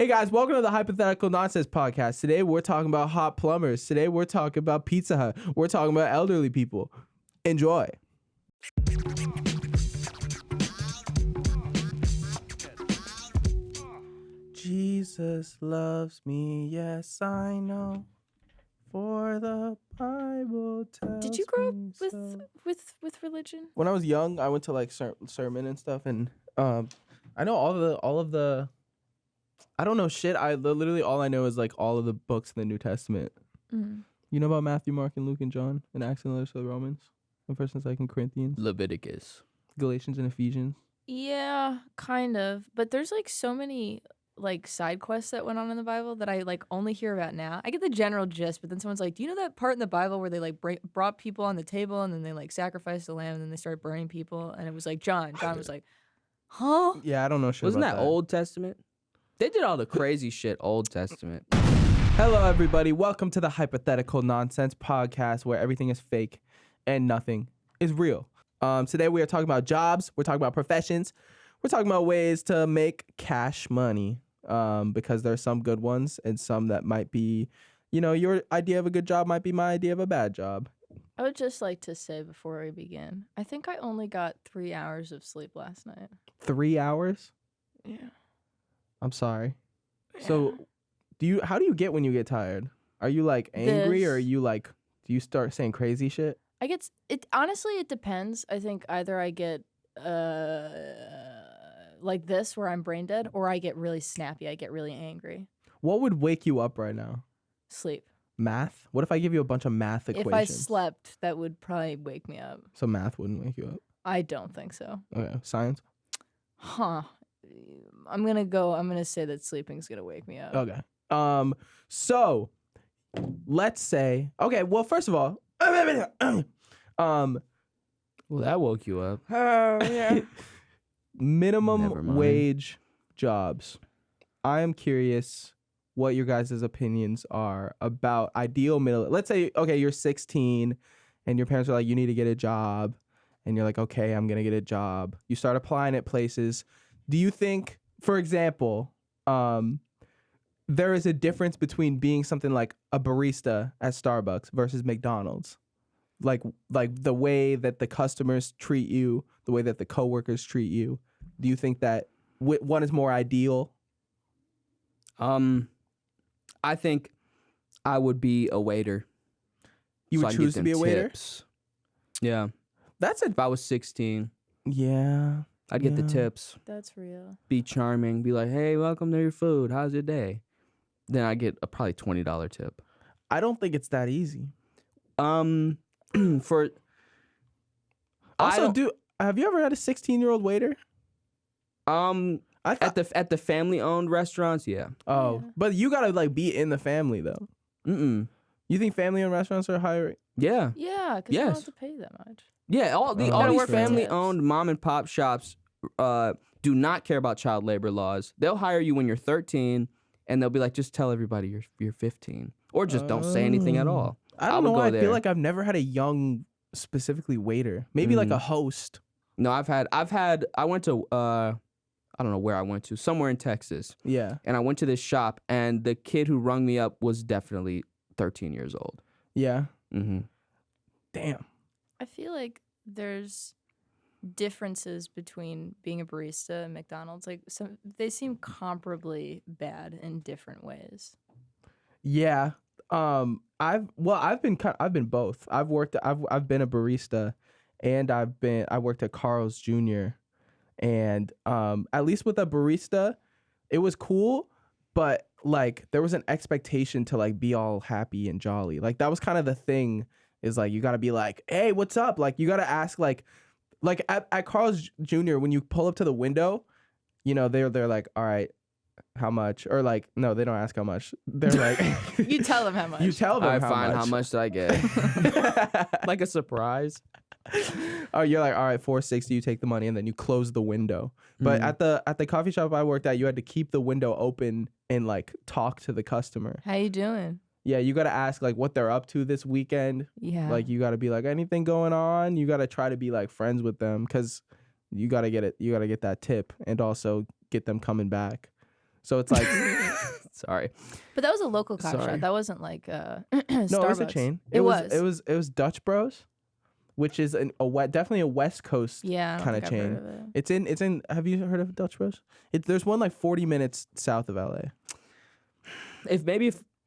Hey guys, welcome to the Hypothetical Nonsense podcast. Today we're talking about hot plumbers. Today we're talking about Pizza Hut. We're talking about elderly people. Enjoy. Jesus loves me, yes I know. For the Bible tells Did you grow up me so. with religion? When I was young, I went to like sermon and stuff, and I know all of the. I don't know shit. Literally all I know is like all of the books in the New Testament. Mm. You know about Matthew, Mark, and Luke, and John, and Acts and letters to the Romans, and First and Second Corinthians, Leviticus, Galatians, and Ephesians. Yeah, kind of. But there's like so many like side quests that went on in the Bible that I like only hear about now. I get the general gist, but then someone's like, "Do you know that part in the Bible where they like brought people on the table and then they like sacrificed the lamb and then they started burning people?" And it was like John. John was like, "Huh?" Yeah, I don't know shit. Wasn't about that Old Testament? They did all the crazy shit Old Testament. Hello, everybody. Welcome to the Hypothetical Nonsense podcast, where everything is fake and nothing is real. Today we are talking about jobs. We're talking about professions. We're talking about ways to make cash money. Because there's some good ones and some that might be, your idea of a good job might be my idea of a bad job. I would just like to say before we begin, I think I only got 3 hours of sleep last night. 3 hours? Yeah. I'm sorry. So, how do you get when you get tired? Are you like angry or are you like, do you start saying crazy shit? Honestly, it depends. I think either I get like this where I'm brain dead, or I get really snappy. I get really angry. What would wake you up right now? Sleep. Math? What if I give you a bunch of math equations? If I slept, that would probably wake me up. So math wouldn't wake you up? I don't think so. Okay. Science? Huh. I'm gonna say that sleeping's gonna wake me up. Okay. So let's say, okay, well, first of all, Well, that woke you up. Yeah. minimum wage jobs. I am curious what your guys' opinions are about ideal middle. Let's say, okay, you're 16 and your parents are like, you need to get a job. And you're like, okay, I'm going to get a job. You start applying at places. Do you think, for example, there is a difference between being something like a barista at Starbucks versus McDonald's? Like the way that the customers treat you, the way that the coworkers treat you. Do you think that one is more ideal? I think I would be a waiter. You would I'd choose get to be a them waiter? tips. Yeah. That's If I was 16, yeah. I'd get the tips. That's real. Be charming. Be like, hey, welcome to your food. How's your day? Then I get a probably $20 tip. I don't think it's that easy. For Also, have you ever had a 16-year-old waiter? at the family-owned restaurants, yeah. Oh, Yeah. but you gotta like be in the family though. Mm-mm. You think family-owned restaurants are hiring? Yeah. Yeah, because you don't Yes. have to pay that much. Yeah, all Gotta these work for family-owned mom and pop shops do not care about child labor laws. They'll hire you when you're 13, and they'll be like, just tell everybody you're 15, or just don't say anything at all. I don't know. would go I there. feel like I've never had a young, specifically waiter. Maybe like a host. No, I went to I don't know where I went to, somewhere in Texas, Yeah. and I went to this shop, and the kid who rung me up was definitely 13 years old. Yeah. Mm-hmm. Damn. I feel like there's differences between being a barista and McDonald's. Like they seem comparably bad in different ways. Yeah. I've been both. I've been a barista, and I worked at Carl's Jr. And at least with a barista, it was cool, but like there was an expectation to like be all happy and jolly. Like that was kind of the thing, is like you gotta be like, hey, what's up? Like you gotta ask like at Carl's Jr. when you pull up to the window, they're like, all right, how much? Or like, no, they don't ask how much. They're like, You tell them how much. you tell them All right, how fine. much. How much did I get? Like a surprise. Oh, you're like, all right, $4.60. You take the money and then you close the window. But at the coffee shop I worked at, you had to keep the window open and like talk to the customer. How you doing? Yeah, you got to ask like what they're up to this weekend. Yeah. Like you got to be like, anything going on? You got to try to be like friends with them, because you got to get it. You got to get that tip and also get them coming back. So it's like, Sorry. But that was a local coffee Sorry. shop. That wasn't like no, Starbucks. it was a chain. It was Dutch Bros, which is definitely a West Coast Yeah, kind of chain. I've heard of it. It's in. Have you heard of Dutch Bros? There's one like 40 minutes south of LA.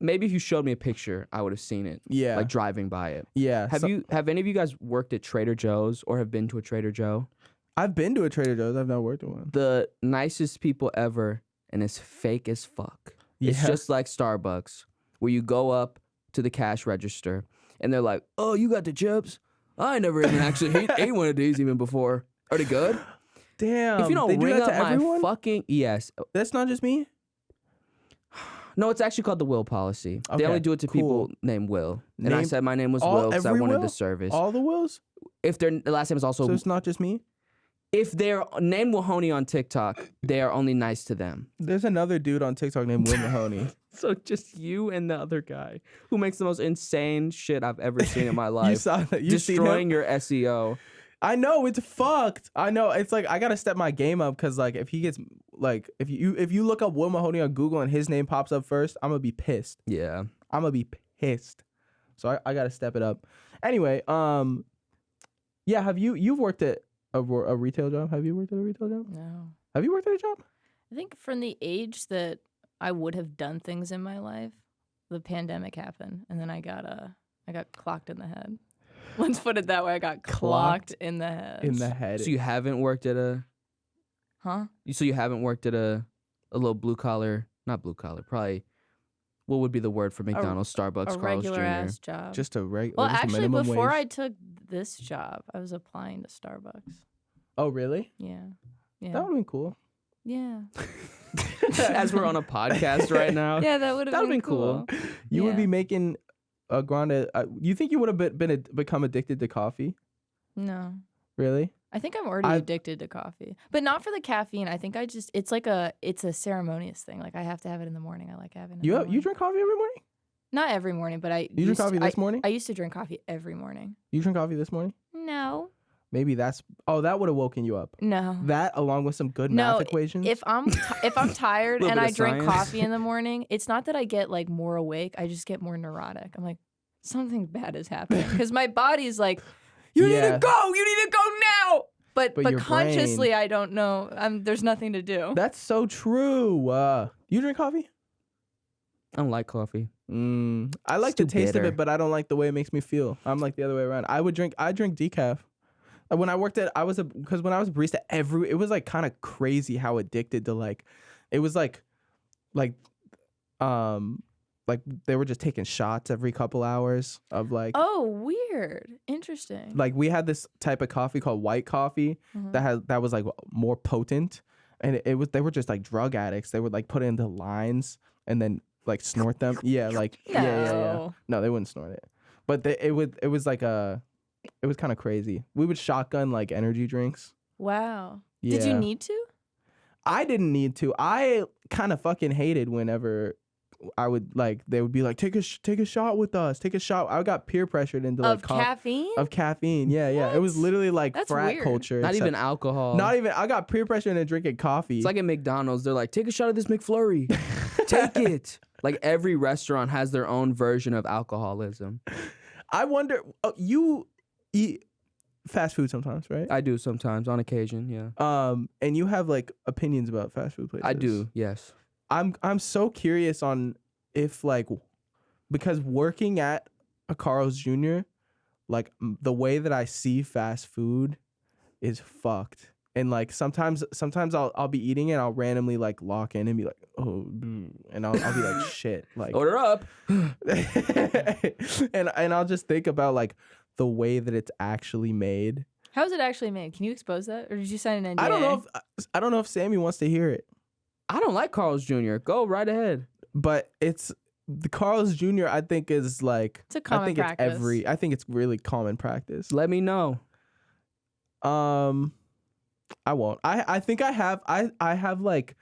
Maybe if you showed me a picture, I would have seen it. Yeah, Like driving by it. yeah. Have any of you guys worked at Trader Joe's or have been to a Trader Joe? I've been to a Trader Joe's. I've not worked at one. The nicest people ever, and it's fake as fuck. It's Yeah. just like Starbucks, where you go up to the cash register and they're like, "Oh, you got the chips? I never even actually ate one of these even before. Are they good?" Damn. If you don't they do ring that up to my everyone? fucking yes, That's not just me. no, it's actually called the Will policy. They Okay, only do it to cool. people named Will, and I Name- said my name was all- Will because I every wanted Will? the service. All the Wills. If their last name is also So it's not just me. if they're named Wahoney on TikTok, they are only nice to them. There's another dude on TikTok named Will Mahoney. So just you and the other guy who makes the most insane shit I've ever seen in my You life. saw that? You seen Destroying him? your SEO. I know it's fucked. I know it's like I gotta step my game up because like if he gets like if you look up Will Mahoney on Google and his name pops up first, I'm gonna be pissed. Yeah. I'm gonna be pissed. So I gotta step it up. Anyway, yeah. Have you've worked at a retail job? Have you worked at a retail job? No. Have you worked at a job? I think from the age that I would have done things in my life, the pandemic happened, and then I got clocked in the head. Let's put it that way. I got clocked in the head. In the head. So you haven't worked at a Huh? so you haven't worked at a little blue collar, not blue collar, probably what would be the word for McDonald's, Starbucks, A Carl's regular Jr. ass job. just a well, just a actually, minimum before wage. I took this job, I was applying to Starbucks. Oh really? Yeah. That Yeah. would be cool. Yeah. As we're on a podcast right now. Yeah, that would have That'd been been cool. You would Yeah. be making a grande. You think you would have become addicted to coffee? No. Really? I think I'm already I- addicted to coffee, but not for the caffeine. I think it's a ceremonious thing. Like I have to have it in the morning. I like having it. in the You morning. drink coffee every morning? Not every morning, but I You drink coffee this morning? I used to drink coffee every morning. You drink coffee this morning? No. Maybe that would have woken you up. No. That along with some good No, math equations. If I'm tired Little and bit I of drink science. coffee in the morning, it's not that I get like more awake. I just get more neurotic. I'm like, something bad is happening because my body's like, you need Yeah. to go. You need to go now. But But your consciously, brain- I don't know. There's nothing to do. That's so true. You drink coffee? I don't like coffee. I like It's the too taste of bitter. it, but I don't like the way it makes me feel. I'm like the other way around. I drink decaf. When I worked at, because when I was a barista, it was like kind of crazy how addicted to like, it was like they were just taking shots every couple hours of like, Oh, weird. Interesting. like we had this type of coffee called white coffee Mhm. that was like more potent, and they were just like drug addicts. They would like put it into lines and then like snort them. Yeah, like yeah. No. No, they wouldn't snort it, but it was kind of crazy. We would shotgun like energy drinks. Wow. Yeah. Did you need to? I didn't need to. I kind of fucking hated whenever I would like they would be like take a shot with us. Take a shot. I got peer pressured into Of like caffeine? of caffeine. Yeah, yeah. It was What? literally like That's frat weird. culture. Not even except- alcohol. Not even. I got peer pressured into drinking coffee. It's like at McDonald's. They're like, take a shot of this McFlurry. Take it. Like every restaurant has their own version of alcoholism. I wonder. You eat fast food sometimes, right? I do sometimes, on occasion, yeah. And you have like opinions about fast food places. I do, yes. I'm so curious on if like because working at a Carl's Jr. like the way that I see fast food is fucked. And like sometimes I'll be eating it, I'll randomly like lock in and be like, oh, and I'll be like, shit, like Order up. and I'll just think about like the way that it's actually made. How is it actually made? Can you expose that? Or did you sign an NDA? I don't know if Sammie wants to hear it, I don't like Carl's Jr. Go right ahead. but it's the Carl's Jr. I think is like It's a common practice. I think it's really common practice. Let me know. I won't. I think I have like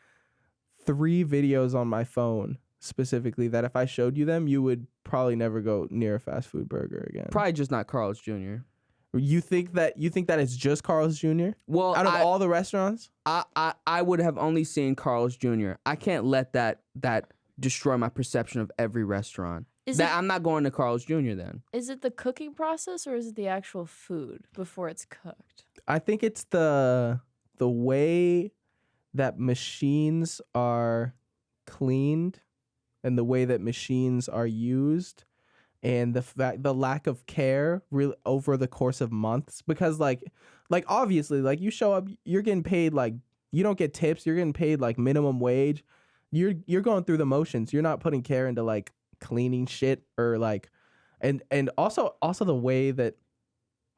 3 videos on my phone specifically that if I showed you them, you would probably never go near a fast food burger again. Probably just not Carl's Jr. You think that it's just Carl's Jr.? Well, Out of all the restaurants? I would have only seen Carl's Jr. I can't let that destroy my perception of every restaurant. I'm not going to Carl's Jr. then. Is it the cooking process or is it the actual food before it's cooked? I think it's the way that machines are cleaned and the way that machines are used and the lack of care really over the course of months, because like obviously like you show up, you're getting paid, like you don't get tips, you're getting paid like minimum wage. You're going through the motions. You're not putting care into like cleaning shit or like and also the way that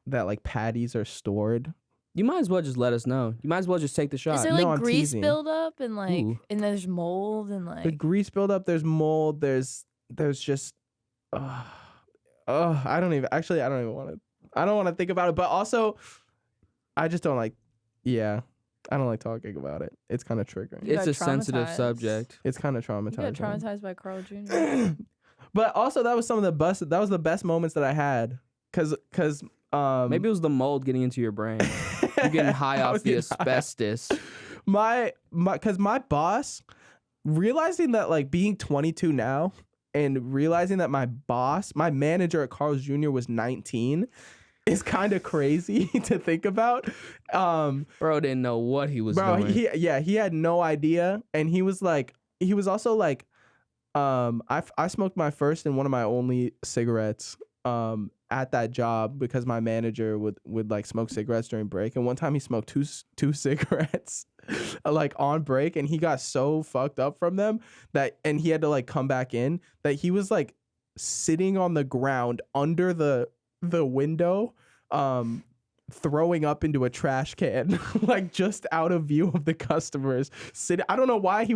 like patties are stored. You might as well just let us know. You might as well just take the shot. Is there No, like I'm grease teasing. buildup and like Ooh. and there's mold and The like grease buildup, there's mold, there's just I don't even want to think about it, but also I just don't like I don't like talking about it. It's kind of triggering. You It's got a sensitive traumatized. subject. It's kind of you got traumatizing. traumatized by Carl Jr. But also that was the best moments that I had cuz Maybe it was the mold getting into your brain. You're getting high I off was the getting high. asbestos. Cuz my boss, realizing that like being 22 now and realizing that my manager at Carl's Jr. was 19 is kind of crazy to think about. Bro didn't know what he was doing. He had no idea, and he was also like, I smoked my first and one of my only cigarettes at that job because my manager would like smoke cigarettes during break, and one time he smoked two cigarettes like on break, and he got so fucked up from them and he had to like come back in, that he was like sitting on the ground under the window, throwing up into a trash can, like just out of view of the customers. I don't know why he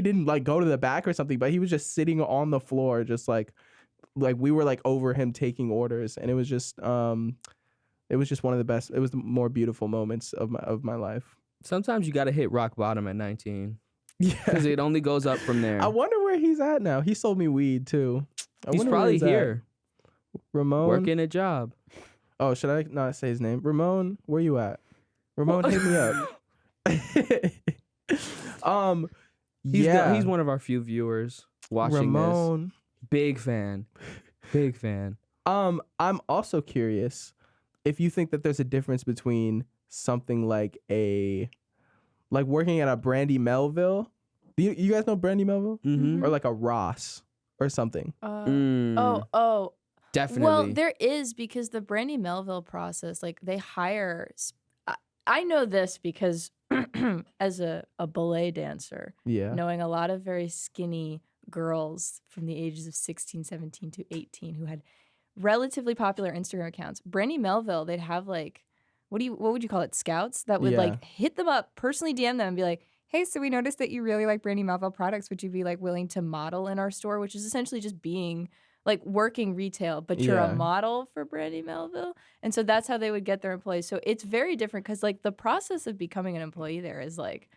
didn't like go to the back or something, but he was just sitting on the floor, just like we were like over him taking orders, and it was just one of the best. It was the more beautiful moments of my life. Sometimes you got to hit rock bottom at 19 Yeah, because it only goes up from there. I wonder where he's at now. He sold me weed too. He's wonder where probably at. here Ramon, working a job. Oh, should I not say his name? Ramon, where you at? Ramon, hit me up. He's one of our few viewers watching Ramon. this. Big fan. I'm also curious if you think that there's a difference between something like working at a Brandy Melville. You guys know Brandy Melville? Mm-hmm. Or like a Ross or something. Oh. Definitely. Well, there is, because the Brandy Melville process, like they hire. I know this because as a ballet dancer, Yeah. knowing a lot of very skinny girls from the ages of 16, 17 to 18 who had relatively popular Instagram accounts. Brandy Melville, they'd have like, what would you call it? Scouts that would like hit them up, personally DM them and be like, hey, so we noticed that you really like Brandy Melville products. Would you be like willing to model in our store? Which is essentially just being like working retail, but you're a model for Brandy Melville. And so that's how they would get their employees. So it's very different because like the process of becoming an employee there is like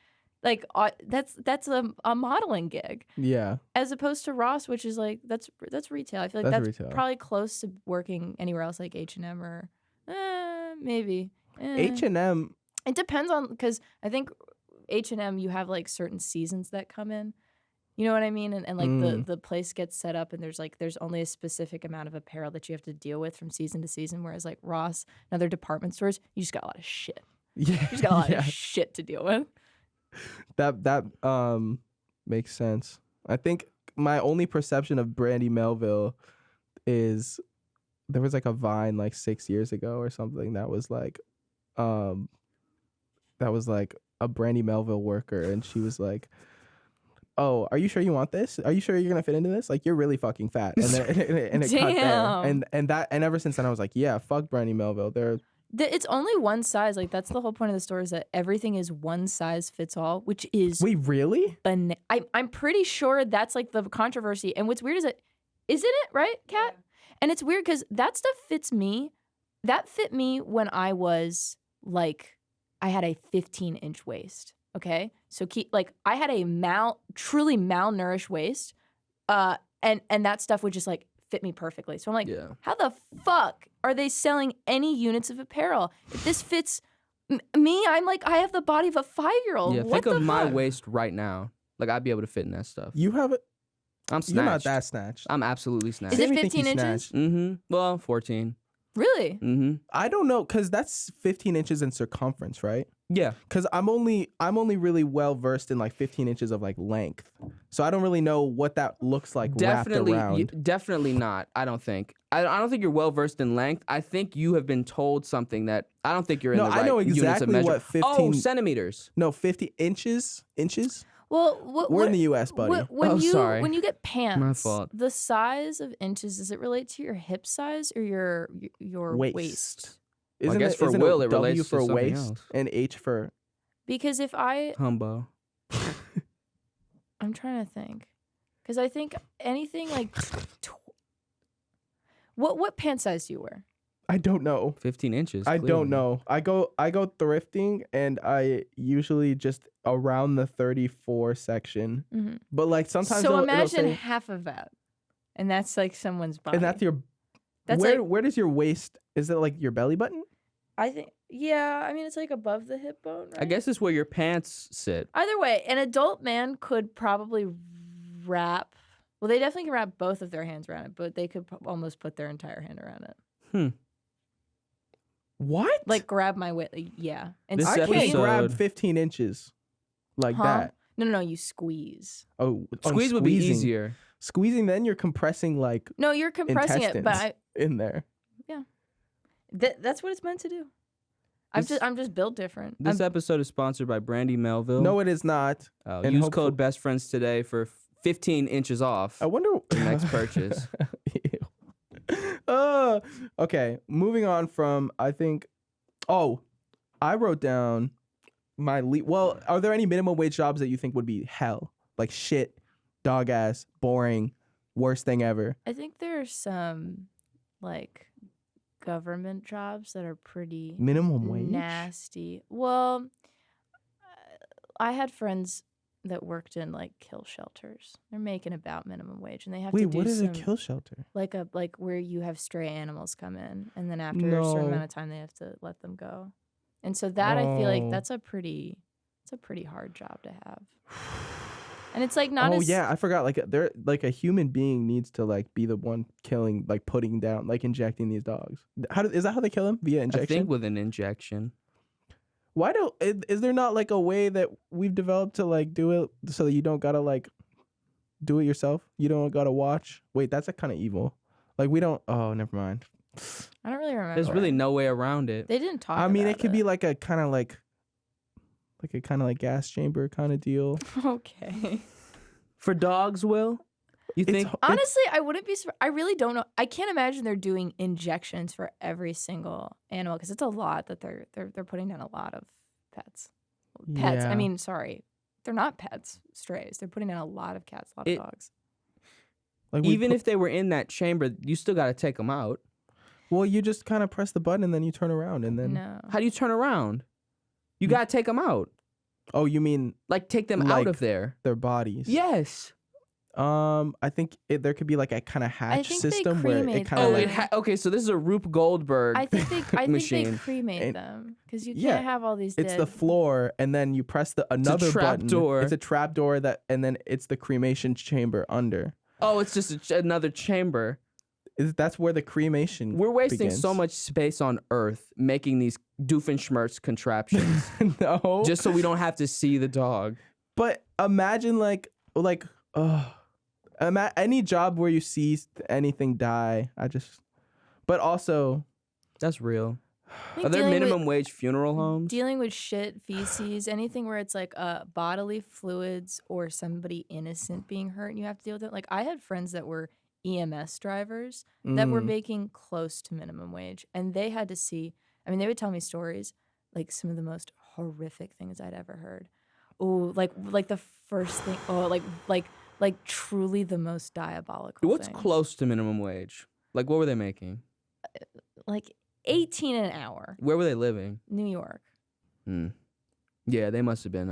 that's a modeling gig. Yeah. As opposed to Ross, which is like that's retail. I feel like that's retail. probably close to working anywhere else like H&M or maybe. H&M. It depends on, because I think H&M, you have like certain seasons that come in. You know what I mean? And like the place gets set up and there's only a specific amount of apparel that you have to deal with from season to season. Whereas like Ross and other department stores, you just got a lot of shit. Yeah. You just got a lot of shit to deal with. That makes sense. I think my only perception of Brandy Melville is there was like a Vine like 6 years ago or something that was like a Brandy Melville worker, and she was like, oh, are you sure you want this? Are you sure you're gonna fit into this? Like, you're really fucking fat. And then it cut there. And ever since then I was like, yeah, fuck Brandy Melville. It's only one size. Like, that's the whole point of the store, is that everything is one size fits all, which is... Wait, really? I'm pretty sure that's like the controversy. And what's weird is isn't it, right, Kat? Yeah. And it's weird because that stuff fits me. That fit me when I was like, I had a 15-inch waist. Okay, so I had a truly malnourished waist, and that stuff would just like fit me perfectly. So I'm like, how the fuck are they selling any units of apparel? If this fits me, I'm like, I have the body of a 5-year-old. Yeah, What think of my fuck? waist right now. Like, I'd be able to fit in that stuff. You have it. I'm snatched. You're not that snatched. I'm absolutely snatched. Is it Sammie think 15 he's inches? snatched. Mm-hmm. Well, 14. Really? Mm-hmm. I don't know, cause that's 15 inches in circumference, right? Yeah. Cause I'm only really well versed in like 15 inches of like length, so I don't really know what that looks like Definitely, wrapped around. definitely not. I don't think. I don't think you're well versed in length. I think you have been told something that I don't think you're in No, the right I know units of exactly measure. what 15. Oh, centimeters. No, 50 inches. Inches. Well, We're in the U.S., buddy. When Oh, you sorry. when you get pants, fault. the size of inches, does it relate to your hip size or your waist? Well, I guess for isn't Will, it W relates to for something waist else. and H for. Because if I'm Humbo. trying to think, because I think anything like what pant size do you wear? I don't know. 15 inches. I clearly. don't know. I go thrifting and I usually just around the 34 section. Mm-hmm. But like sometimes So it'll imagine say, half of that, and that's like someone's body. and that's your That's where does your waist, is it like your belly button? I think, yeah. I mean, it's like above the hip bone, right? I guess it's where your pants sit. Either way, an adult man could probably wrap. Well, they definitely can wrap both of their hands around it, but they could almost put their entire hand around it. What? Like grab my waist, yeah. And This I can't squeeze. grab 15 inches like Huh? that. No, you squeeze. Squeeze would be squeezing. easier. Squeezing, then you're compressing like No, you're compressing it, but in there. that's what it's meant to do. I'm just built different. This episode is sponsored by Brandy Melville. No, it is not. And Use code BESTFRIENDS today for 15 inches off I wonder your next purchase. Okay, moving on from I wrote down my well, are there any minimum wage jobs that you think would be hell? Like shit, dog ass, boring, worst thing ever. I think there are some like government jobs that are pretty Minimum wage? nasty. Well, I had friends that worked in like kill shelters. They're making about minimum wage, and they have to Wait, do what is a some, kill shelter? like where you have stray animals come in, and then after a certain No. amount of time, they have to let them go. And so that I feel like Oh. that's a pretty hard job to have. And it's like not Oh as yeah, I forgot. Like they're like a human being needs to like be the one killing, like putting down, like injecting these dogs. Is that how they kill them? Via injection? I think with an injection. Why don't is there not like a way that we've developed to like do it so that you don't gotta like do it yourself? You don't gotta watch. Wait, that's a kind of evil. Like we don't. Oh, never mind. I don't really remember. There's really no way around it. They didn't talk. I mean, about it could be like a kind of like a kind of like gas chamber kind of deal. Okay. For dogs, Will? You think? Honestly, I wouldn't be. I really don't know. I can't imagine they're doing injections for every single animal because it's a lot that they're putting down a lot of pets. Pets. Yeah. I mean, sorry, they're not pets. Strays. They're putting down a lot of cats, a lot of dogs. Like Even if they were in that chamber, you still got to take them out. well, you just kind of press the button and then you turn around and then. No. How do you turn around? You got to take them out. Oh, you mean Like, take them Like- out of there. their bodies? Yes. I think there could be like a kind of hatch think they system where it cremate kind of Oh, them. like. okay, so this is a Rube Goldberg I think they machine. cremate And- them because you yeah, can't have all these. It's dead. the floor, and then you press another trap button. door. It's a trap door and then it's the cremation chamber under. Oh, it's just another chamber. That's where the cremation. We're wasting so begins. much space on Earth making these Doofenshmirtz contraptions No, just so we don't have to see the dog. but imagine any job where you see anything die. But also, That's real. I think Are there dealing with- minimum wage funeral homes? Dealing with shit, feces, anything where it's like bodily fluids or somebody innocent being hurt and you have to deal with it. Like I had friends that were EMS drivers that were making close to minimum wage and they had to see, I mean, they would tell me stories, like some of the most horrific things I'd ever heard. Oh, like the first thing, like truly the most diabolical What's things. close to minimum wage? Like, what were they making? Like 18 an hour, Where were they living? New York. Yeah, they must have been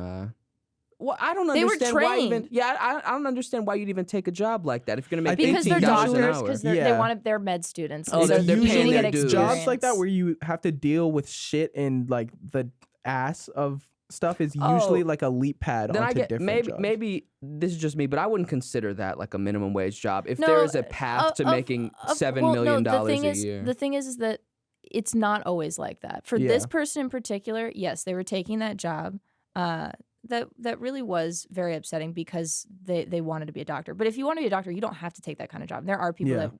Well, I don't They were understand why even. trained. Yeah, I don't understand why you'd even take a job like that if you're gonna make Because they're $18 an doctors, hour. because Yeah. they want they're med students. Oh, so they're you paying usually their get dues. experience. Jobs like that where you have to deal with shit and like the ass of stuff is usually like a leap pad Then onto I get different jobs. maybe this is just me, but I wouldn't consider that like a minimum wage job. If No, there is a path to making $7 million a year. The thing is that it's not always like that. For this person in particular, yes, they were taking that job. That really was very upsetting because they wanted to be a doctor. But if you want to be a doctor, you don't have to take that kind of job. There are people that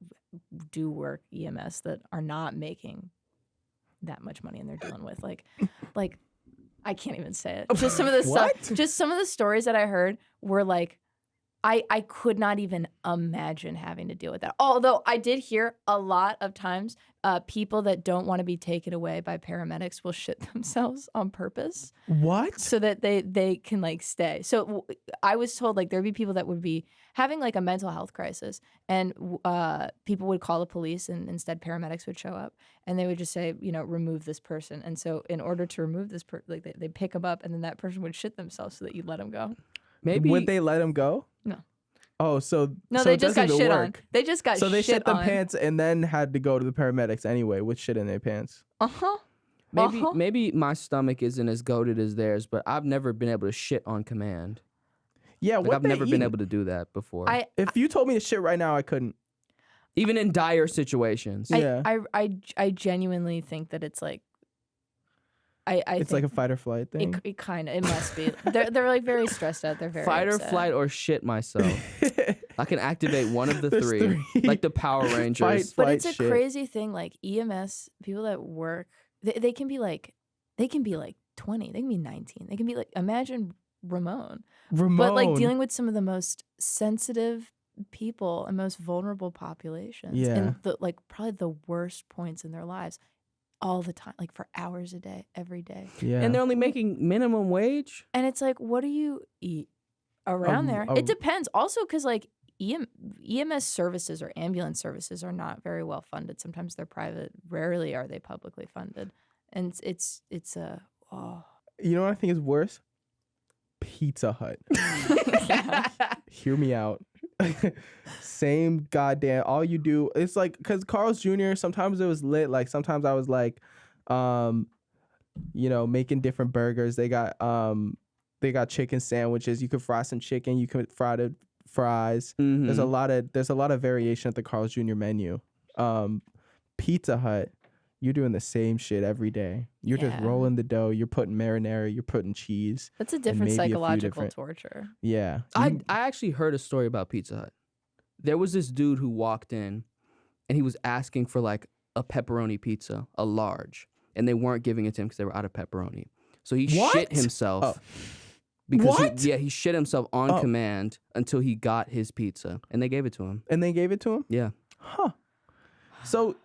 do work EMS that are not making that much money, and they're dealing with like I can't even say it. Just some of the stuff, just some of the stories that I heard were like, I could not even imagine having to deal with that. Although I did hear a lot of times people that don't want to be taken away by paramedics will shit themselves on purpose. What? So that they can like stay. So I was told like there'd be people that would be having like a mental health crisis, and people would call the police, and instead paramedics would show up, and they would just say, remove this person. And so in order to remove this person, like they pick them up, and then that person would shit themselves so that you'd let them go. Maybe would they let him go? No. Oh, so no, so they it just got doesn't shit work. on. They just got so they shit shit the on. pants and then had to go to the paramedics anyway with shit in their pants. Maybe my stomach isn't as goated as theirs, but I've never been able to shit on command. Yeah, like I've never been able to do that before. If you told me to shit right now, I couldn't. Even in dire situations. I genuinely think that it's like it's like a fight or flight thing. It must be. They're like very stressed out. They're very fight upset. or flight or shit myself. I can activate one of the three, like the Power Rangers. But it's a crazy thing. Like EMS people that work, they can be like 20. They can be 19. They can be like, imagine Ramon. But like dealing with some of the most sensitive people and most vulnerable populations, and like probably the worst points in their lives. All the time, like for hours a day, every day. Yeah. And they're only making minimum wage? And it's like, what do you eat around there? It depends. Also, because like EMS services or ambulance services are not very well funded. Sometimes they're private. Rarely are they publicly funded. And it's a, oh. You know what I think is worse? Pizza Hut. Hear me out. Same goddamn, all you do, it's like, because Carl's Jr., sometimes it was lit, like sometimes I was like making different burgers. They got chicken sandwiches. You could fry some chicken, you could fry the fries. Mm-hmm. There's a lot of variation at the Carl's Jr. menu. Pizza Hut, you're doing the same shit every day. You're just rolling the dough. You're putting marinara. You're putting cheese. That's a different psychological torture. Yeah. I actually heard a story about Pizza Hut. There was this dude who walked in, and he was asking for like a pepperoni pizza, a large, and they weren't giving it to him because they were out of pepperoni. So he shit himself. Because he shit himself on command until he got his pizza, and they gave it to him. And they gave it to him? Yeah. Huh. So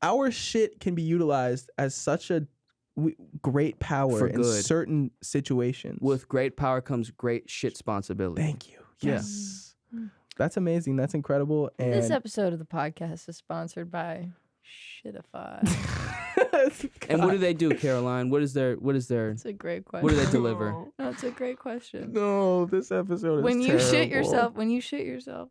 our shit can be utilized as such a great power in certain situations. With great power comes great shit responsibility. Thank you. Yes. Yeah. That's amazing. That's incredible. And this episode of the podcast is sponsored by Shitify. And what do they do, Caroline? What is their? That's a great question. What do they deliver? No, it's a great question. No, this episode is when you terrible. shit yourself,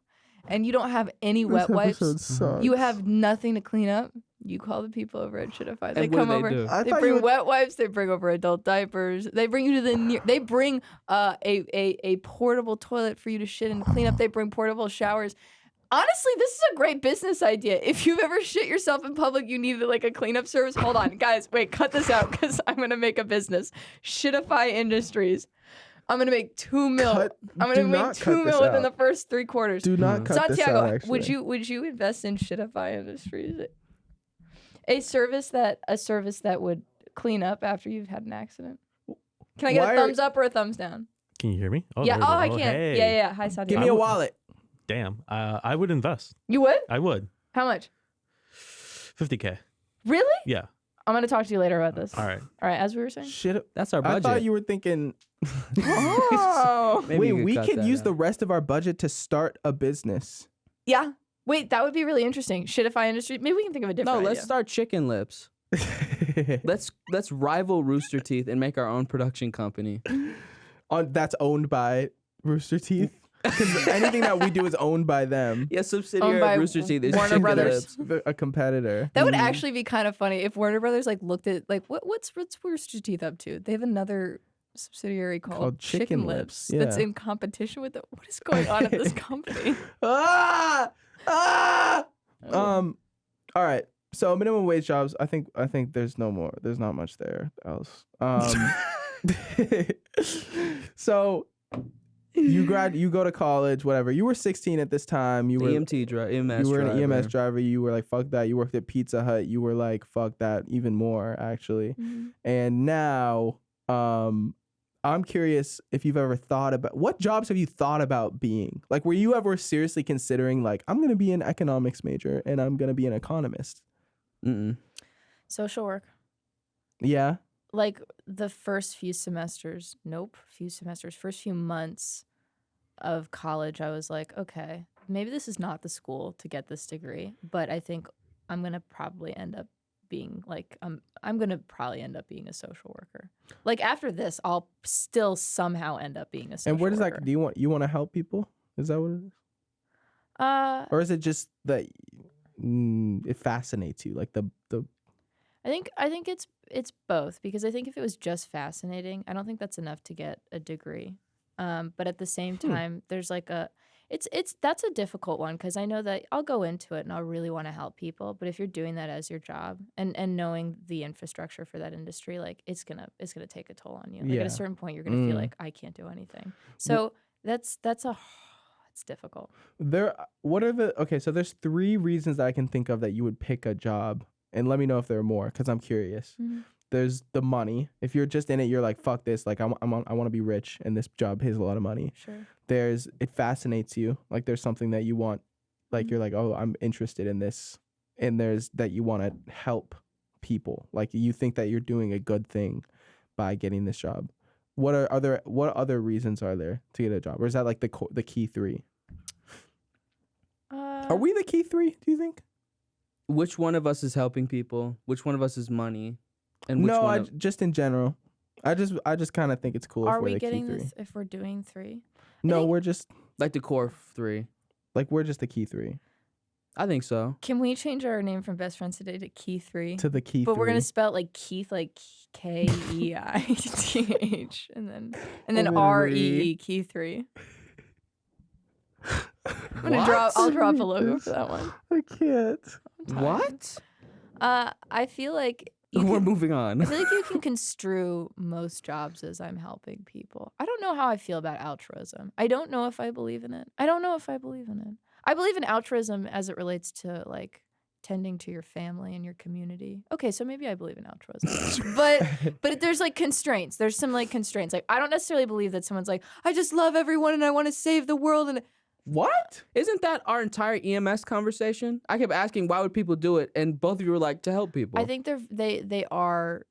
and you don't have any wet wipes, you have nothing to clean up. You call the people over at Shitify. They come over. They bring wet wipes. They bring over adult diapers. They bring you to the They bring a portable toilet for you to shit and clean up. They bring portable showers. Honestly, this is a great business idea. If you've ever shit yourself in public, you need like a cleanup service. Hold on, guys. Wait, cut this out because I'm gonna make a business. Shitify Industries. I'm gonna make $2 million. I'm gonna make $2 million within the first 3 quarters. Do not cut this out. Actually, would you invest in Shitify Industries? A service that would clean up after you've had an accident. Can I get a thumbs up or a thumbs down? Can you hear me? Oh, yeah. Oh, I can. Hey. Yeah. Hi, Sadia. Give me a wallet. Damn. I would invest. You would? I would. How much? $50K. Really? Yeah. I'm going to talk to you later about this. All right. As we were saying. Shit. That's our budget. I thought you were thinking. Oh. Wait, we could use the rest of our budget to start a business. Yeah. Wait, that would be really interesting. Shitify Industry. Maybe we can think of a different idea. Let's start Chicken Lips. let's rival Rooster Teeth and make our own production company. that's owned by Rooster Teeth. Because anything that we do is owned by them. Yeah, subsidiary by of Rooster Teeth. is Warner Chicken Brothers. Lips. A competitor. That would actually be kind of funny if Warner Brothers like looked at like what's Rooster Teeth up to? They have another subsidiary called Chicken Lips that's yeah. in competition with it. What is going on at this company? Ah! All right. So minimum wage jobs, I think there's no more. There's not much there else. So you go to college, whatever. You were 16 at this time. You were EMS driver. You were an EMS driver. You were like, fuck that. You worked at Pizza Hut. You were like, fuck that, even more actually. Mm-hmm. And now, I'm curious if you've ever thought about what jobs have you thought about being? Like, were you ever seriously considering like, I'm gonna be an economics major and I'm gonna be an economist? Social work. Yeah. Like the first few semesters, first few months of college, I was like, okay, maybe this is not the school to get this degree, but I think I'm gonna probably end up being like I'm gonna probably end up being a social worker. Like after this, I'll still somehow end up being a social worker. And where does that? Do you want to help people? Is that what it is? Or is it just that it fascinates you, like the? I think it's both, because I think if it was just fascinating, I don't think that's enough to get a degree. But at the same time, there's like that's a difficult one, because I know that I'll go into it and I'll really want to help people. But if you're doing that as your job and knowing the infrastructure for that industry, like it's gonna take a toll on you. Like at a certain point, you're gonna feel like I can't do anything. So it's difficult. So there's 3 reasons that I can think of that you would pick a job, and let me know if there are more, because I'm curious. Mm-hmm. There's the money. If you're just in it, you're like, fuck this. Like I want to be rich, and this job pays a lot of money. Sure. It fascinates you. Like there's something that you want. Like you're like, oh, I'm interested in this. And there's that you want to help people. Like you think that you're doing a good thing by getting this job. What other reasons are there to get a job? Or is that like the key 3? Are we the key 3, do you think? Which one of us is helping people? Which one of us is money? And which one just in general. I just kind of think it's cool. Are if we're we the getting key 3. this if we're doing 3? No, we're just like the core 3. like we're just the key 3 I think so. Can we change our name from Best Friends Today to Key 3? to the key. But 3. we're gonna spell it like Keith, like KEITH, and then REE, Key 3. I'll drop a logo for that one. I can't. What? I feel like We're moving on. I feel like you can construe most jobs as I'm helping people. I don't know how I feel about altruism. I don't know if I believe in it. I believe in altruism as it relates to like tending to your family and your community. Okay, so maybe I believe in altruism. but there's like constraints. There's some like constraints. Like I don't necessarily believe that someone's like, I just love everyone and I want to save the world, and What? Isn't that our entire EMS conversation? I kept asking why would people do it, and both of you were like, to help people. I think they are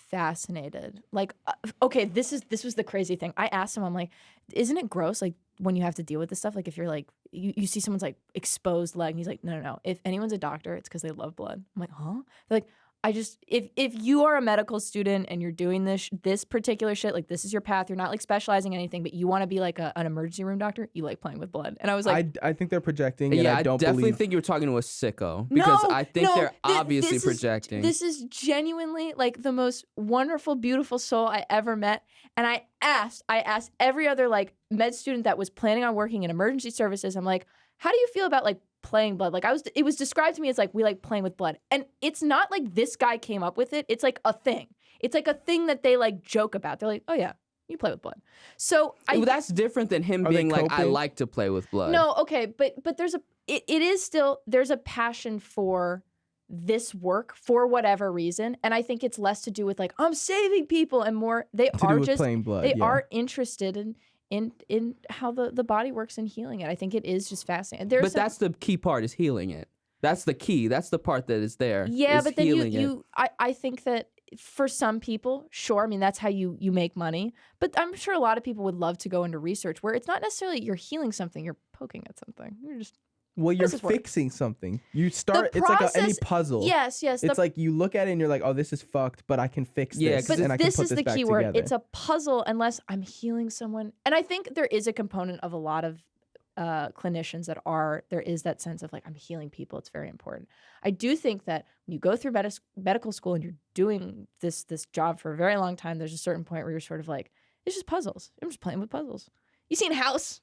fascinated. Like, okay, this was the crazy thing. I asked him, I'm like, isn't it gross, like, when you have to deal with this stuff? Like, if you're like, you see someone's like exposed leg, and he's like, no. If anyone's a doctor, it's because they love blood. I'm like, huh? They're like, if you are a medical student and you're doing this particular shit, like this is your path, you're not like specializing in anything, but you want to be like an emergency room doctor, you like playing with blood. And I was like, I think they're projecting. And yeah, I don't definitely believe. think you were talking to a sicko, because I think they're obviously projecting. This is genuinely like the most wonderful, beautiful soul I ever met. And I asked every other like med student that was planning on working in emergency services, I'm like, how do you feel about like playing blood? Like it was described to me as like, we like playing with blood. And it's not like this guy came up with it. It's like a thing. It's like a thing that they like joke about. They're like, oh yeah, you play with blood. So well, that's different than him being like, I like to play with blood. No, okay, but there's it is still, there's a passion for this work for whatever reason. And I think it's less to do with like, I'm saving people, and more they are just playing blood. They are interested in how the body works and healing it. I think it is just fascinating. But that's the key part, is healing it. That's the key. That's the part that is there. Yeah, is but then you I think that for some people, sure, I mean, that's how you make money. But I'm sure a lot of people would love to go into research where it's not necessarily you're healing something, you're poking at something. You're just Well, you're does this work? fixing something. You start. The It's like any process- puzzle. Yes. It's like you look at it and you're like, oh, this is fucked, but I can fix Yeah, this, But and I can this put is this the back key word. together. It's a puzzle unless I'm healing someone. And I think there is a component of a lot of clinicians there is that sense of like, I'm healing people. It's very important. I do think that when you go through medical school and you're doing this job for a very long time, there's a certain point where you're sort of like, it's just puzzles. I'm just playing with puzzles. You seen House?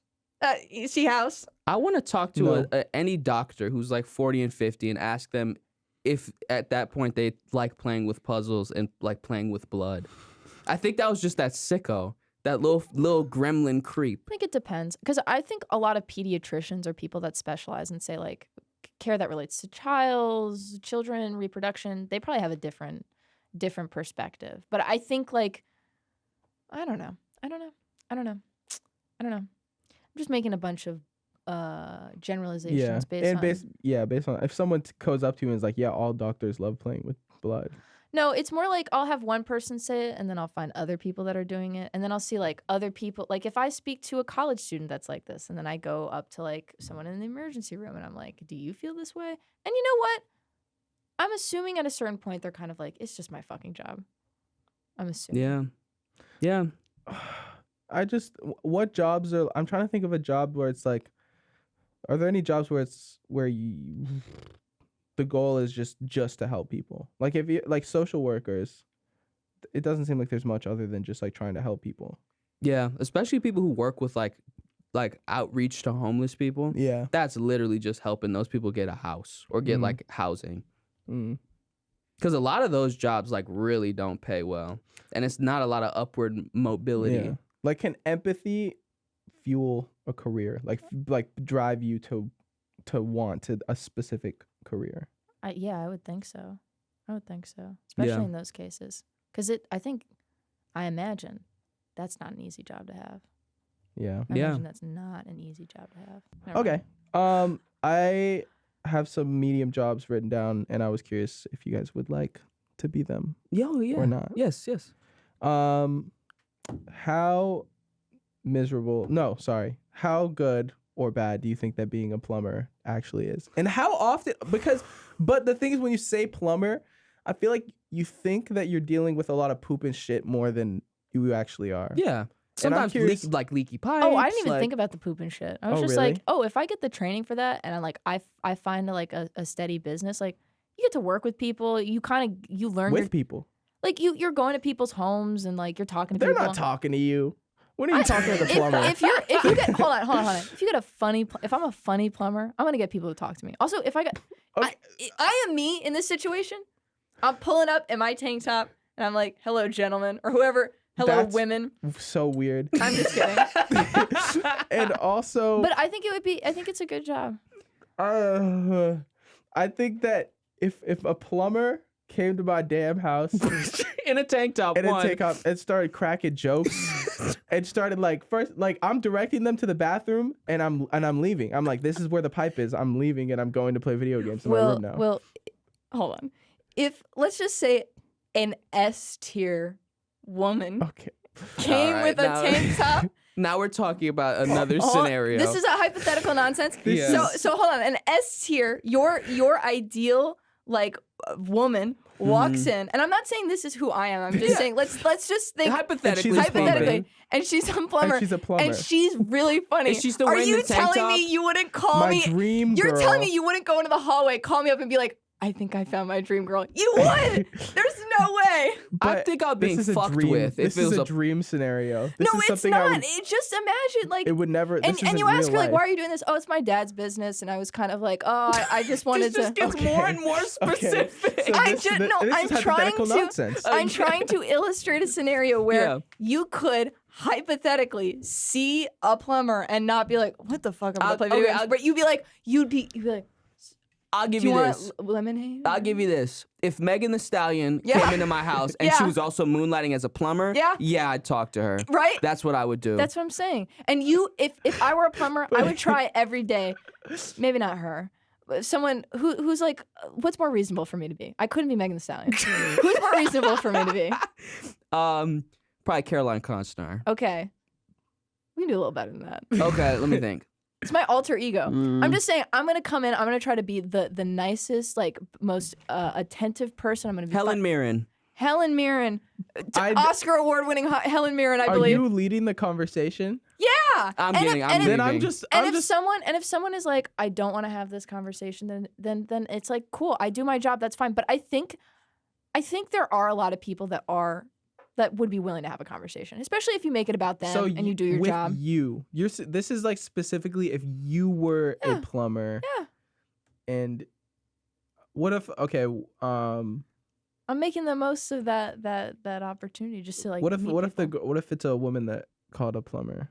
You see House? I want to talk to any doctor who's like 40 and 50 and ask them if at that point they like playing with puzzles and like playing with blood. I think that was just that sicko, that little gremlin creep. I think it depends, because I think a lot of pediatricians are people that specialize in, say, like care that relates to children, reproduction. They probably have a different perspective. But I think like, I don't know. I'm just making a bunch of generalizations based on if someone goes up to you and is like, yeah, all doctors love playing with blood. No, it's more like I'll have one person say it, and then I'll find other people that are doing it, and then I'll see like other people. Like if I speak to a college student that's like this, and then I go up to like someone in the emergency room, and I'm like, do you feel this way? And you know what? I'm assuming at a certain point they're kind of like, it's just my fucking job. I'm assuming. Yeah. What jobs are, I'm trying to think of a job where it's like, are there any jobs where the goal is just to help people? Like if you like social workers, it doesn't seem like there's much other than just like trying to help people. Yeah, especially people who work with like outreach to homeless people. Yeah. That's literally just helping those people get a house or get like housing. Because a lot of those jobs like really don't pay well, and it's not a lot of upward mobility. Yeah. Like, can empathy fuel a career? Like drive you to want to a specific career? I would think so. Especially in those cases, because I imagine that's not an easy job to have. Yeah. I imagine that's not an easy job to have. Never Okay. mind. I have some medium jobs written down, and I was curious if you guys would like to be them. Yeah, or not. Yes. How good or bad do you think that being a plumber actually is? And how often, but the thing is, when you say plumber, I feel like you think that you're dealing with a lot of poop and shit more than you actually are. Yeah. Sometimes leaky pipes. Oh, I didn't even think about the poop and shit. I was just really? like, if I get the training for that, and I find like a steady business, like you get to work with people, you learn with people. Like you're going to people's homes and like you're talking to They're people. not talking to you. When are you talking to the plumber? If you get hold on. If you get if I'm a funny plumber, I'm gonna get people to talk to me. Also, if I got, I am me in this situation. I'm pulling up in my tank top and I'm like, "Hello, gentlemen," or whoever. Hello, women. So weird. I'm just kidding. And also, but I think it's a good job. I think that if a plumber came to my damn house in a tank top and started cracking jokes and started I'm directing them to the bathroom and I'm leaving. I'm like, this is where the pipe is. I'm leaving and I'm going to play video games in my room now. Well, hold on. If let's just say an S tier woman came with a tank top. Now we're talking about another scenario. This is a hypothetical nonsense. Yes. So hold on. An S tier, your ideal like woman walks in, and I'm not saying this is who I am. I'm just saying let's just think hypothetically, and she's a plumber. And she's a plumber. And she's really funny. Is she still Are wearing you the tank telling top? me you wouldn't call My me? dream You're girl. telling me you wouldn't go into the hallway, call me up, and be like, I think I found my dream girl. You would. There's no way. I think I'm being fucked with if This it was is a dream scenario. This No, is it's something not. Just imagine like it would never. And you ask her like, why are you doing this? Oh, it's my dad's business, and I was kind of like, I just wanted this just to. gets more and more specific. So I'm trying to illustrate a scenario where you could hypothetically see a plumber and not be like, what the fuck? I'm gonna play video games. But you'd be like, I'll give do you you this. want lemonade? I'll give you this. If Megan the Stallion came into my house and she was also moonlighting as a plumber, I'd talk to her. Right? That's what I would do. That's what I'm saying. And if I were a plumber, I would try every day. Maybe not her. But someone who's like, what's more reasonable for me to be? I couldn't be Megan the Stallion. Who's more reasonable for me to be? Probably Caroline Costner. Okay. We can do a little better than that. Okay, let me think. It's my alter ego. I'm just saying, I'm gonna come in. I'm gonna try to be the nicest, like most attentive person. I'm gonna be Helen Mirren. Helen Mirren, Oscar award-winning Helen Mirren, I believe. Are you leading the conversation? Yeah. I'm leaving. If someone is like, I don't want to have this conversation, then it's like, cool, I do my job, that's fine. But I think there are a lot of people that would be willing to have a conversation, especially if you make it about them and you do your job. This is like specifically if you were a plumber. Yeah. And what if I'm making the most of that opportunity just to like. What if it's a woman that called a plumber?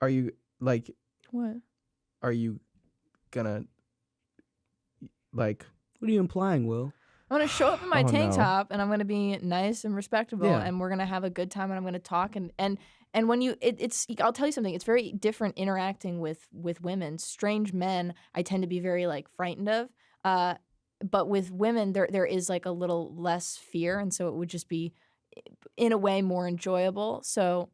Are you like? What? Are you gonna like? What are you implying, Will? I'm gonna show up in my tank top and I'm gonna be nice and respectable and we're gonna have a good time and I'm gonna talk and when it's I'll tell you something, it's very different interacting with women. Strange men I tend to be very like frightened of. But with women, there is like a little less fear, and so it would just be, in a way, more enjoyable. So,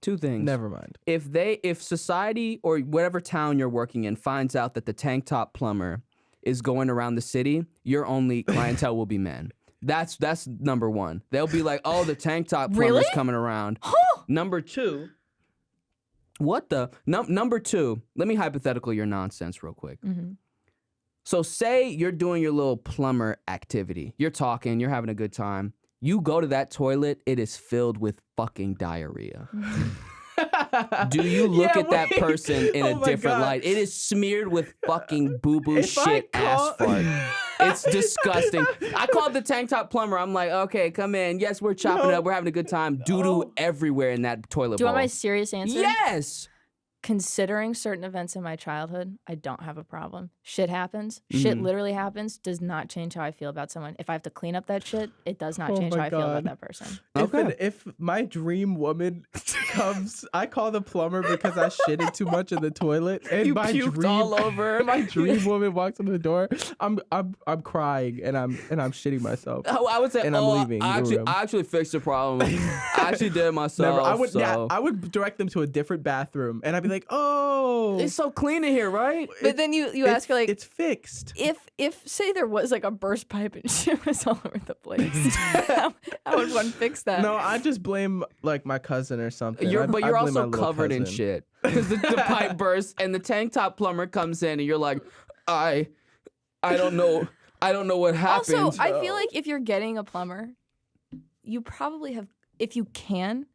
2 things. Never mind. If society or whatever town you're working in finds out that the tank top plumber is going around the city, your only clientele will be men. That's number 1. They'll be like, oh, the tank top plumber's coming around. Number 2. What the? Number 2. Let me hypothetical your nonsense real quick. Mm-hmm. So say you're doing your little plumber activity. You're talking, you're having a good time. You go to that toilet, it is filled with fucking diarrhea. Do you look at that person in a different light? It is smeared with fucking boo-boo shit ass fart. It's disgusting. I called the tank top plumber. I'm like, okay, come in. Yes, we're chopping up. We're having a good time. Doo-doo everywhere in that toilet bowl. Do you want my serious answer? Yes! Considering certain events in my childhood, I don't have a problem. Shit happens. Shit literally happens. Does not change how I feel about someone. If I have to clean up that shit, it does not change how I feel about that person. If my dream woman comes, I call the plumber because I shitted too much in the toilet, and you puked all over. My dream woman walks in the door. I'm crying and I'm shitting myself. Oh, I would say, and I'm leaving. I actually fixed the problem. I actually did it myself. Never. I would direct them to a different bathroom, and I'd be like, oh, it's so clean in here, right? But then you ask her like, it's fixed. If say there was like a burst pipe and shit was all over the place, how would one fix that? No, I just blame like my cousin or something. But you're also covered in shit because the pipe bursts and the tank top plumber comes in and you're like, I don't know what happened. Also, I feel like if you're getting a plumber, you probably have, if you can,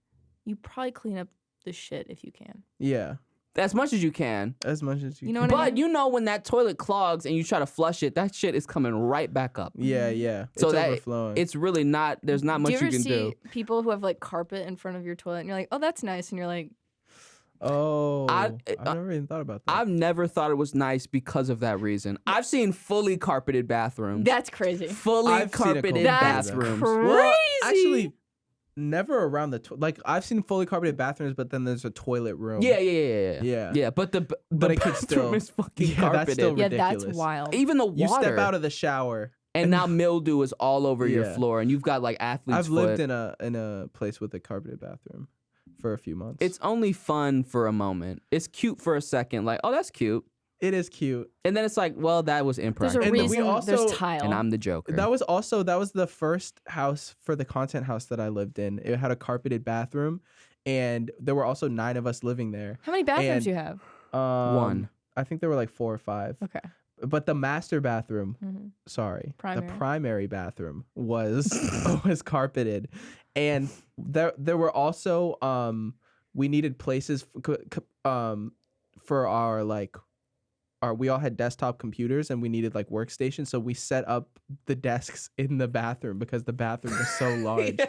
you probably clean up the shit if you can. Yeah. As much as you can. As much as you know can. what I mean? But you know when that toilet clogs and you try to flush it, that shit is coming right back up. Yeah. So it's that overflowing. it's really not, there's not much you can do. Do you ever see people who have like carpet in front of your toilet and you're like, oh, that's nice. And you're like, oh, I've never even thought about that. I've never thought it was nice because of that reason. I've seen fully carpeted bathrooms. That's crazy. Fully carpeted bathrooms. Crazy. Well, actually, never around the like I've seen fully carpeted bathrooms, but then there's a toilet room. Yeah. But the it could still is fucking carpeted. That's still ridiculous. That's wild. Even the water. You step out of the shower and now mildew is all over your floor, and you've got like athlete's I've foot. lived in a place with a carpeted bathroom for a few months. It's only fun for a moment. It's cute for a second, like, oh, that's cute. It is cute. And then it's like, well, that was impractical. There's a reason there's tile. And I'm the Joker. That was the first house for the content house that I lived in. It had a carpeted bathroom, and there were also 9 of us living there. How many bathrooms do you have? 1. I think there were like 4 or 5. Okay. But the master bathroom, the primary bathroom was carpeted, and there were also we needed places for our we all had desktop computers and we needed like workstations, so we set up the desks in the bathroom because the bathroom was so large.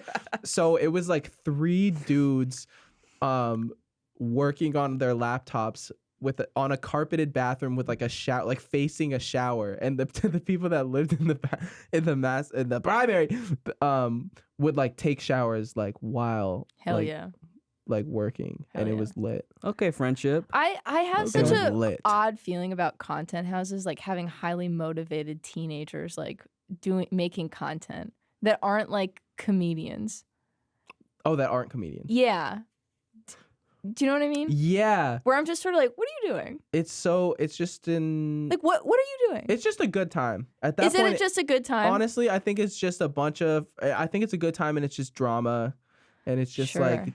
So it was like 3 dudes working on their laptops on a carpeted bathroom with like a shower, like facing a shower, and the people that lived in the primary would like take showers like while like working. Hell and it was lit. Okay, friendship. I have such a odd feeling about content houses, like having highly motivated teenagers like making content that aren't like comedians. Oh, that aren't comedians. Yeah. Do you know what I mean? Yeah. Where I'm just sort of like, what are you doing? It's just in. Like, what are you doing? It's just a good time. At that point, Isn't it just a good time? honestly, I think it's just a bunch of. I think it's a good time, and it's just drama, and it's just Sure. like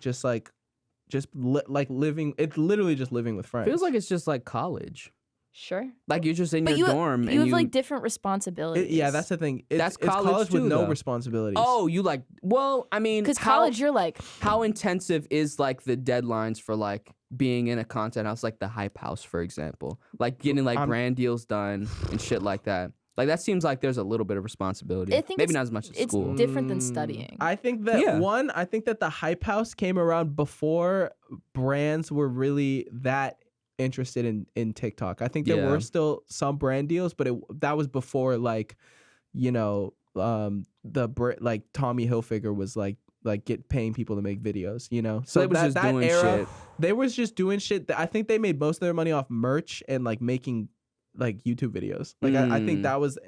living. It's literally just living with friends. Feels like it's just like college. Sure. Like you're just in But your you dorm have and you like different responsibilities. Yeah, that's the thing. That's it's college with too, no though. responsibilities. Oh, you like well, I mean, because college, you're like, how intensive is like the deadlines for like being in a content house like the Hype House, for example? Like getting like brand deals done and shit like that. Like that seems like there's a little bit of responsibility. I think Maybe it's- not as much as it's school. different than studying. I think that Yeah. I think that the Hype House came around before brands were really that interested in TikTok. I think there Yeah. were still some brand deals, but that was before like, you know, like Tommy Hilfiger was like paying people to make videos, you know. So they was just doing shit. They was just doing shit. I think they made most of their money off merch and like making like YouTube videos. Like I think that was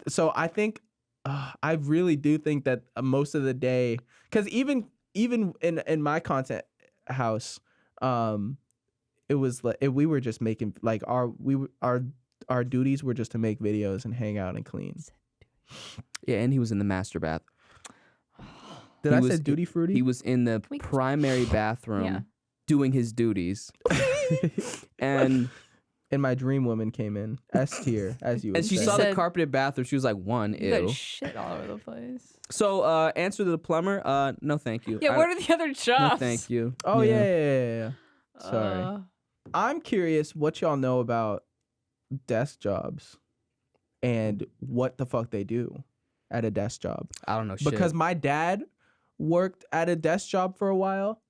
so I think I really do think that most of the day, because even in my content house, it was like we were just making like our duties were just to make videos and hang out and clean. Yeah, and he was in the master bath. Did He I was- say duty fruity? He was in the We- primary bathroom Yeah. doing his duties. And And my dream woman came in S tier, as you would and she say. saw the said- carpeted bathroom. She was like, one, You got ew. shit all over the place. So answer to the plumber, no thank you. Yeah, what are the other jobs? No thank you. Oh yeah. Sorry. Uh, I'm curious what y'all know about desk jobs and what the fuck they do at a desk job. I don't know shit. Because my dad worked at a desk job for a while,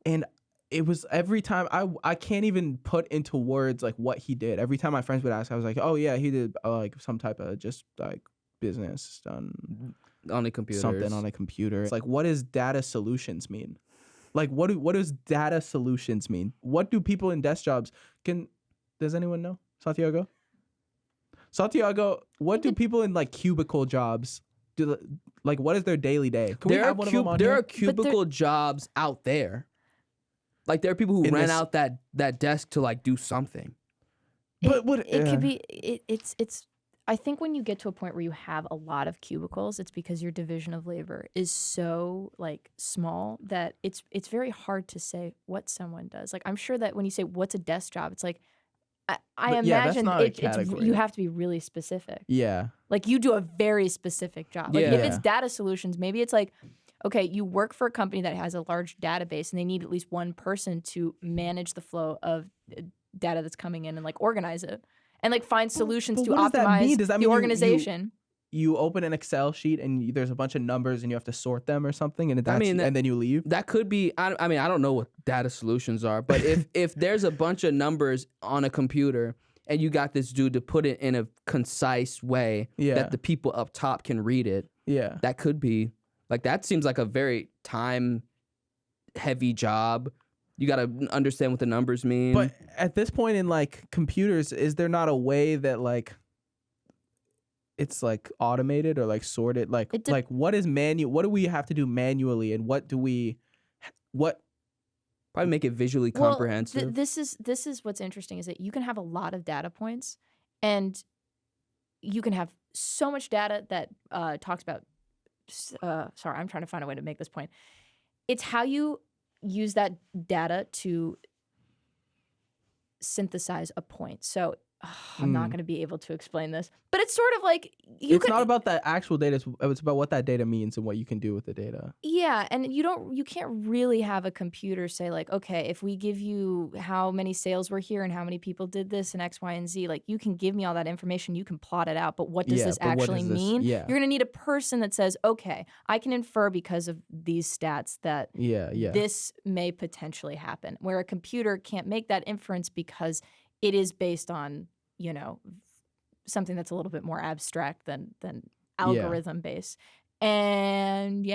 and it was every time I can't even put into words like what he did. Every time my friends would ask, I was like, oh yeah, he did like some type of just like business done on the computer. something on a computer. It's like, what does data solutions mean? Like what does data solutions mean? What do people in desk jobs does anyone know? Santiago, what do people in like cubicle jobs do? Like what is their daily day? Can we have one of them on there here? are cubicle jobs out there. Like there are people who In rent this- out that desk to like do something. But what it could be it's I think when you get to a point where you have a lot of cubicles, it's because your division of labor is so like small that it's very hard to say what someone does. Like I'm sure that when you say what's a desk job, it's like I But yeah, that's imagine not a it's category. you have to be really specific. Yeah. Like you do a very specific job. Like if Yeah. it's data solutions, maybe it's like, okay, you work for a company that has a large database and they need at least one person to manage the flow of data that's coming in and like organize it and like find solutions but to what does that mean? optimize Does that the mean organization. You open an Excel sheet and there's a bunch of numbers and you have to sort them or something, and and then you leave. That could be. I mean, I don't know what data solutions are, but if there's a bunch of numbers on a computer and you got this dude to put it in a concise way Yeah. that the people up top can read it, Yeah. that could be like that seems like a very time heavy job. You got to understand what the numbers mean. But at this point in like computers, is there not a way that like it's like automated or like sorted? Like what is what do we have to do manually, and what probably make it visually comprehensive. This is what's interesting is that you can have a lot of data points and you can have so much data that talks about sorry, I'm trying to find a way to make this point. It's how you use that data to synthesize a point. So I'm not going to be able to explain this, but it's sort of like it's not about the actual data. It's about what that data means and what you can do with the data. Yeah, and you can't really have a computer say like, okay, if we give you how many sales were here and how many people did this and X, Y, and Z, like you can give me all that information, you can plot it out, but what does this actually mean? Yeah. You're gonna need a person that says, okay, I can infer because of these stats that this may potentially happen. Where a computer can't make that inference because it is based on, you know, something that's a little bit more abstract than algorithm based. And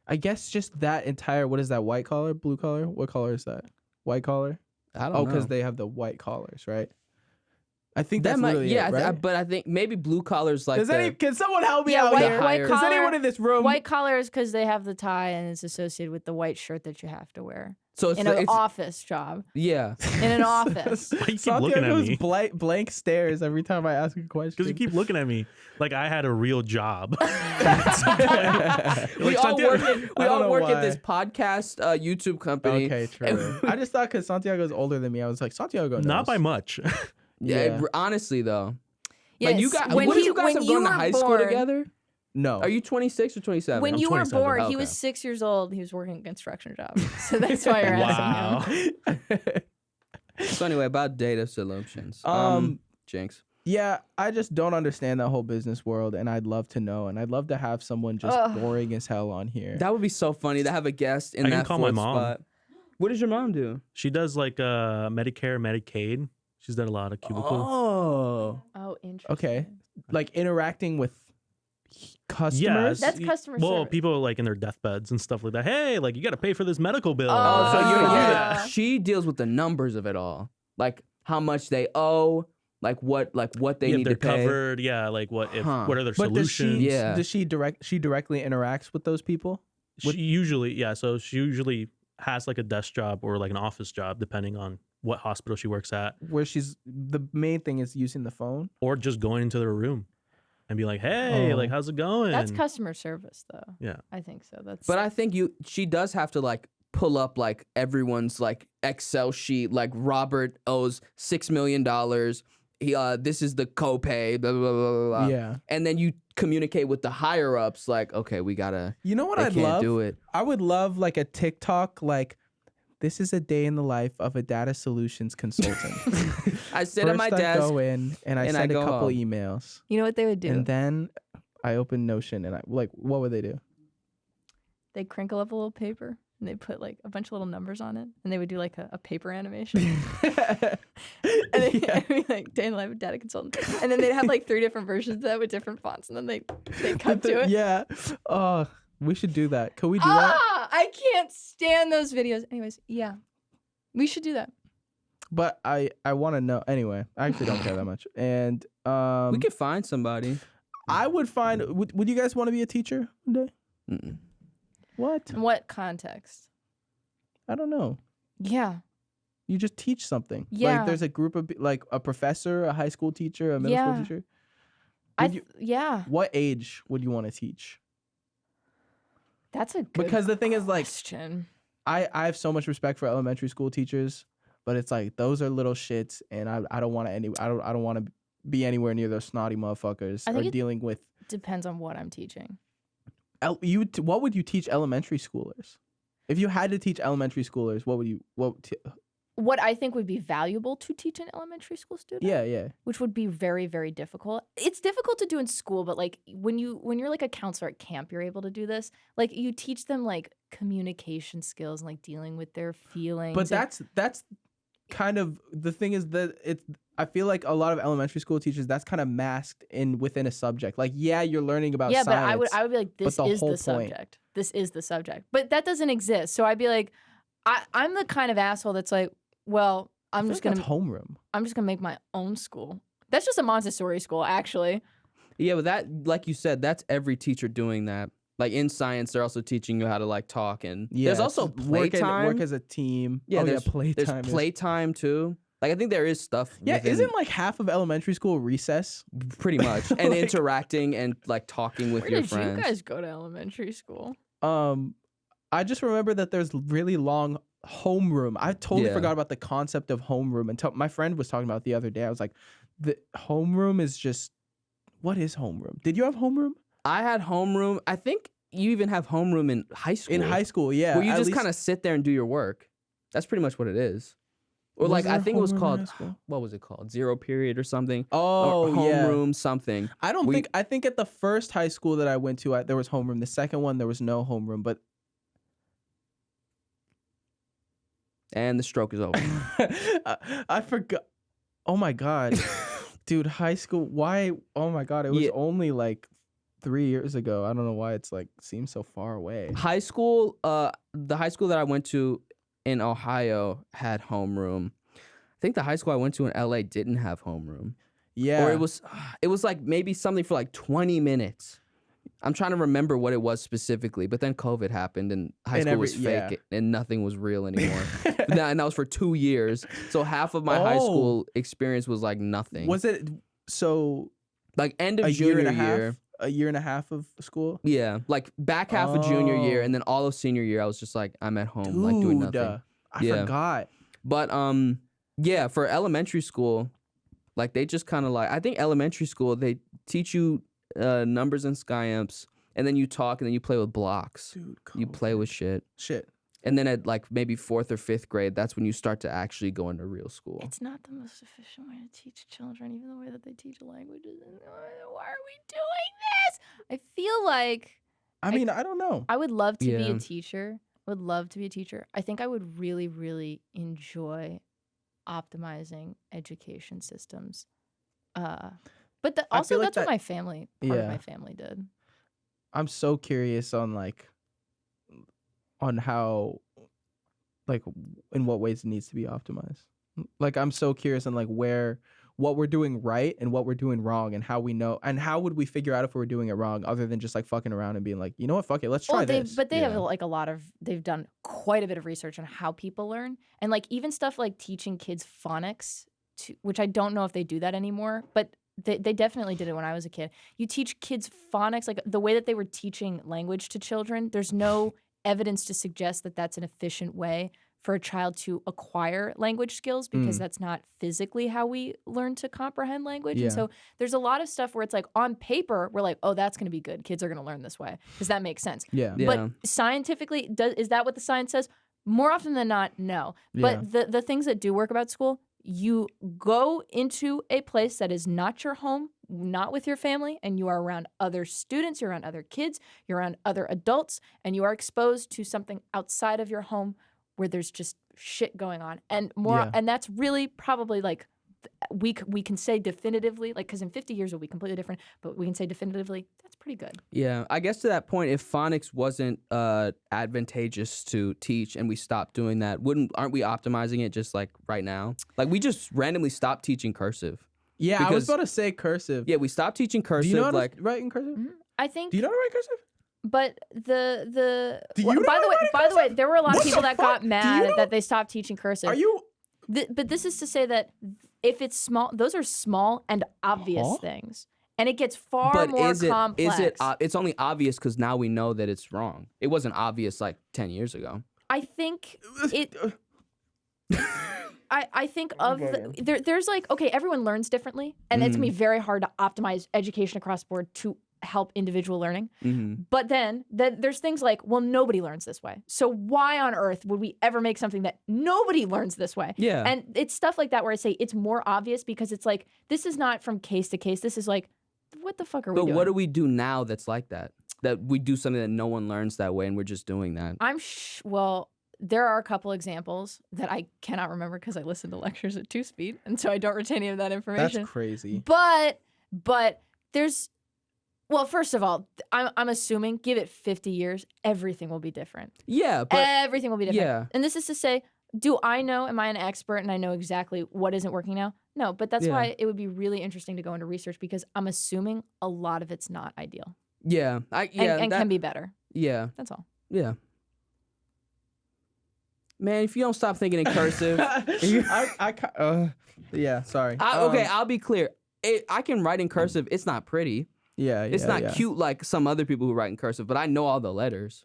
I guess just that entire, what is that, white collar, blue collar? What color is that? White collar? I don't Oh, know. because they have the white collars, right? I think That that's might, literally it, right? but I think maybe blue collars like Can someone help me Yeah, out white- here? white Is collar- anyone in this room? White collar is because they have the tie and it's associated with the white shirt that you have to wear so it's, in an it's office job. yeah. In an office. Why you keep looking at Santiago's me? blank stares every time I ask a question. Because you keep looking at me like I had a real job. We Like, all Santiago- work. I don't know At this why. podcast YouTube company. Okay, true. I just thought because Santiago's older than me, I was like, Santiago knows. Not by much. Yeah. Honestly though, Yes. like you guys, when what did he- you guys when have you gone to were high school born- together? No. Are you 26 or 27? When I'm you were 27. born, he Okay. was 6 years old. He was working a construction job. So that's why you're asking him. Wow. So anyway, about data solutions. Jinx. Yeah, I just don't understand that whole business world, and I'd love to know, and I'd love to have someone just Ugh. boring as hell on here. That would be so funny to have a guest in I can that call my fourth mom. spot. What does your mom do? She does like Medicare, Medicaid. She's done a lot of cubicle. Oh. Oh, interesting. Okay. Like interacting with Yeah, customers. That's customer Well, service. people like in their deathbeds and stuff like that. Hey, like you got to pay for this medical bill. Oh, So so you you- yeah. She deals with the numbers of it all, like how much they owe, like what they Yeah, if need they're to pay. covered. Yeah, like what Huh. what are their But does solutions? she? Yeah. Does she directly interacts with those people? She usually, yeah. So she usually has like a desk job or like an office job, depending on what hospital she works at, Where the main thing is using the phone. or just going into their room and be like, "Hey, Oh. like how's it going?" That's customer service, though. Yeah. I think so. That's. But I think she does have to like pull up like everyone's like Excel sheet. Like Robert owes $6 million. He this is the copay. Blah blah blah blah blah. Yeah. And then you communicate with the higher ups. Like, okay, we gotta. You know what They I'd can't love? do it. I would love like a TikTok like. This is a day in the life of a data solutions consultant. I sit First at my I desk. go in and I and I send a go couple home. emails, you know what they would do? and then I open Notion and I like, what would they do? They crinkle up a little paper and they put like a bunch of little numbers on it, and they would do like a paper animation. And they Yeah. would be like day in the life of data consultant, and then they'd have like 3 different versions of that with different fonts, and then they cut to it. Yeah. Oh, we should do that. Could we do that? I can't stand those videos. Anyways, yeah, we should do that. But I want to know. Anyway, I actually don't care that much. And We could find somebody. I would find. Would you guys want to be a teacher one day? Mm-mm. What? In what context? I don't know. Yeah. You just teach something. Yeah. Like there's a group of like a professor, a high school teacher, a middle Yeah. school teacher. Yeah. What age would you want to teach? That's a good Because the thing is, like, question. I have so much respect for elementary school teachers, but it's like those are little shits, and I don't want to I don't want to be anywhere near those snotty motherfuckers I or think it- dealing with. Depends on what I'm teaching. What would you teach elementary schoolers? If you had to teach elementary schoolers, what would you What I think would be valuable to teach an elementary school student. Yeah. Which would be very, very difficult. It's difficult to do in school, but like when you're like a counselor at camp, you're able to do this. Like you teach them like communication skills and like dealing with their feelings. But and- that's kind of the thing is that I feel like a lot of elementary school teachers that's kind of masked within a subject. Like you're learning about yeah, science. but I would be like, this the is whole the point- subject. This is the subject. But that doesn't exist. So I'd be like, I'm the kind of asshole that's like, well, I I'm feel just like gonna that's homeroom. I'm just gonna make my own school. That's just a Montessori school, actually. Yeah, but that, like you said, that's every teacher doing that. Like in science, they're also teaching you how to like talk, and Yeah, there's also playtime. work as a team. Yeah, there's playtime. There's playtime too. Like I think there is stuff. Yeah, within- isn't like half of elementary school recess? pretty much, and Like- interacting and like talking with Where your did friends. you guys go to elementary school? I just remember that there's really long homeroom. I totally Yeah. forgot about the concept of homeroom until my friend was talking about it the other day. I was like, the homeroom is just what is homeroom? Did you have homeroom I had homeroom. I think you even have homeroom in high school. in high school? Yeah, where you at just least- kind of sit there and do your work. That's pretty much what it is. Or Was like I there think it was homeroom in called high school? what was it called? Zero period or something. Oh, or yeah. homeroom something. I don't We- think. I think at the first high school that I went to, there was homeroom. The second one, there was no homeroom. But And the stroke is over. I forgot. Oh my god, dude, high school. Why? Oh my god, it was Yeah. only like 3 years ago. I don't know why it's like seems so far away. High school, the high school that I went to in Ohio had homeroom. I think the high school I went to in LA didn't have homeroom. Yeah. Or it was like maybe something for like 20 minutes. I'm trying to remember what it was specifically, but then COVID happened and high school was fake and nothing was real anymore. And that was for 2 years. So half of my high school experience was like nothing. Was it so like end of junior year? A year and a half of school? Yeah, like back half of junior year, and then all of senior year, I was just like, I'm at home, like doing nothing. I forgot. But yeah, for elementary school, like they just kind of like, I think elementary school they teach you numbers and SkyEmps, and then you talk, and then you play with blocks. Dude, you play with shit. And then at like maybe 4th or 5th grade, that's when you start to actually go into real school. It's not the most efficient way to teach children, even the way that they teach languages. Why are we doing this? I feel like... I mean, I don't know. I would love to be a teacher. I think I would really, really enjoy optimizing education systems. But also, that's what my family, part of my family did. I'm so curious on how, like, in what ways it needs to be optimized. Like, I'm so curious on like what we're doing right and what we're doing wrong, and how we know, and how would we figure out if we're doing it wrong, other than just like fucking around and being like, you know what, fuck it, let's try this. But they have like they've done quite a bit of research on how people learn, and like even stuff like teaching kids phonics, which I don't know if they do that anymore, but they definitely did it when I was a kid. You teach kids phonics, like the way that they were teaching language to children. There's no evidence to suggest that that's an efficient way for a child to acquire language skills, because that's not physically how we learn to comprehend language. And so there's a lot of stuff where it's like on paper, we're like, oh, that's going to be good. Kids are going to learn this way because that makes sense. But scientifically, is that what the science says? More often than not, no. But the things that do work about school, you go into a place that is not your home, not with your family, and you are around other students, you're around other kids, you're around other adults, and you are exposed to something outside of your home where there's just shit going on. And and that's really probably like we can say definitively, like, because in 50 years it'll be completely different, but we can say definitively that's pretty good. Yeah, I guess to that point, if phonics wasn't advantageous to teach and we stopped doing that, aren't we optimizing it just like right now? Like we just randomly stopped teaching cursive. Yeah, I was about to say cursive. Yeah, we stopped teaching cursive. Do you know how to write in cursive? I think. Do you know how to write cursive? But by the way, there were a lot of people that got mad that they stopped teaching cursive. Are you? But this is to say that if it's small, those are small and obvious things, and it gets far more complex. It's only obvious because now we know that it's wrong. It wasn't obvious like 10 years ago. I think it. I think of there's like, okay, everyone learns differently, and it's gonna be very hard to optimize education across the board to help individual learning. But then there's things like, well, nobody learns this way. So why on earth would we ever make something that nobody learns this way? Yeah. And it's stuff like that where I say it's more obvious because it's like, this is not from case to case. This is like, what the fuck are we doing? But what do we do now that's like that? That we do something that no one learns that way and we're just doing that? Well, there are a couple examples that I cannot remember because I listen to lectures at 2 speed, and so I don't retain any of that information. That's crazy. But there's... Well, first of all, I'm assuming, give it 50 years, everything will be different. Yeah, but... Everything will be different. Yeah. And this is to say, do I know, am I an expert and I know exactly what isn't working now? No, but that's why it would be really interesting to go into research, because I'm assuming a lot of it's not ideal. Yeah. And can be better. Yeah. That's all. Yeah. Man, if you don't stop thinking in cursive... yeah, sorry. Okay, I'll be clear. I can write in cursive. It's not pretty. Yeah, it's not cute like some other people who write in cursive, but I know all the letters.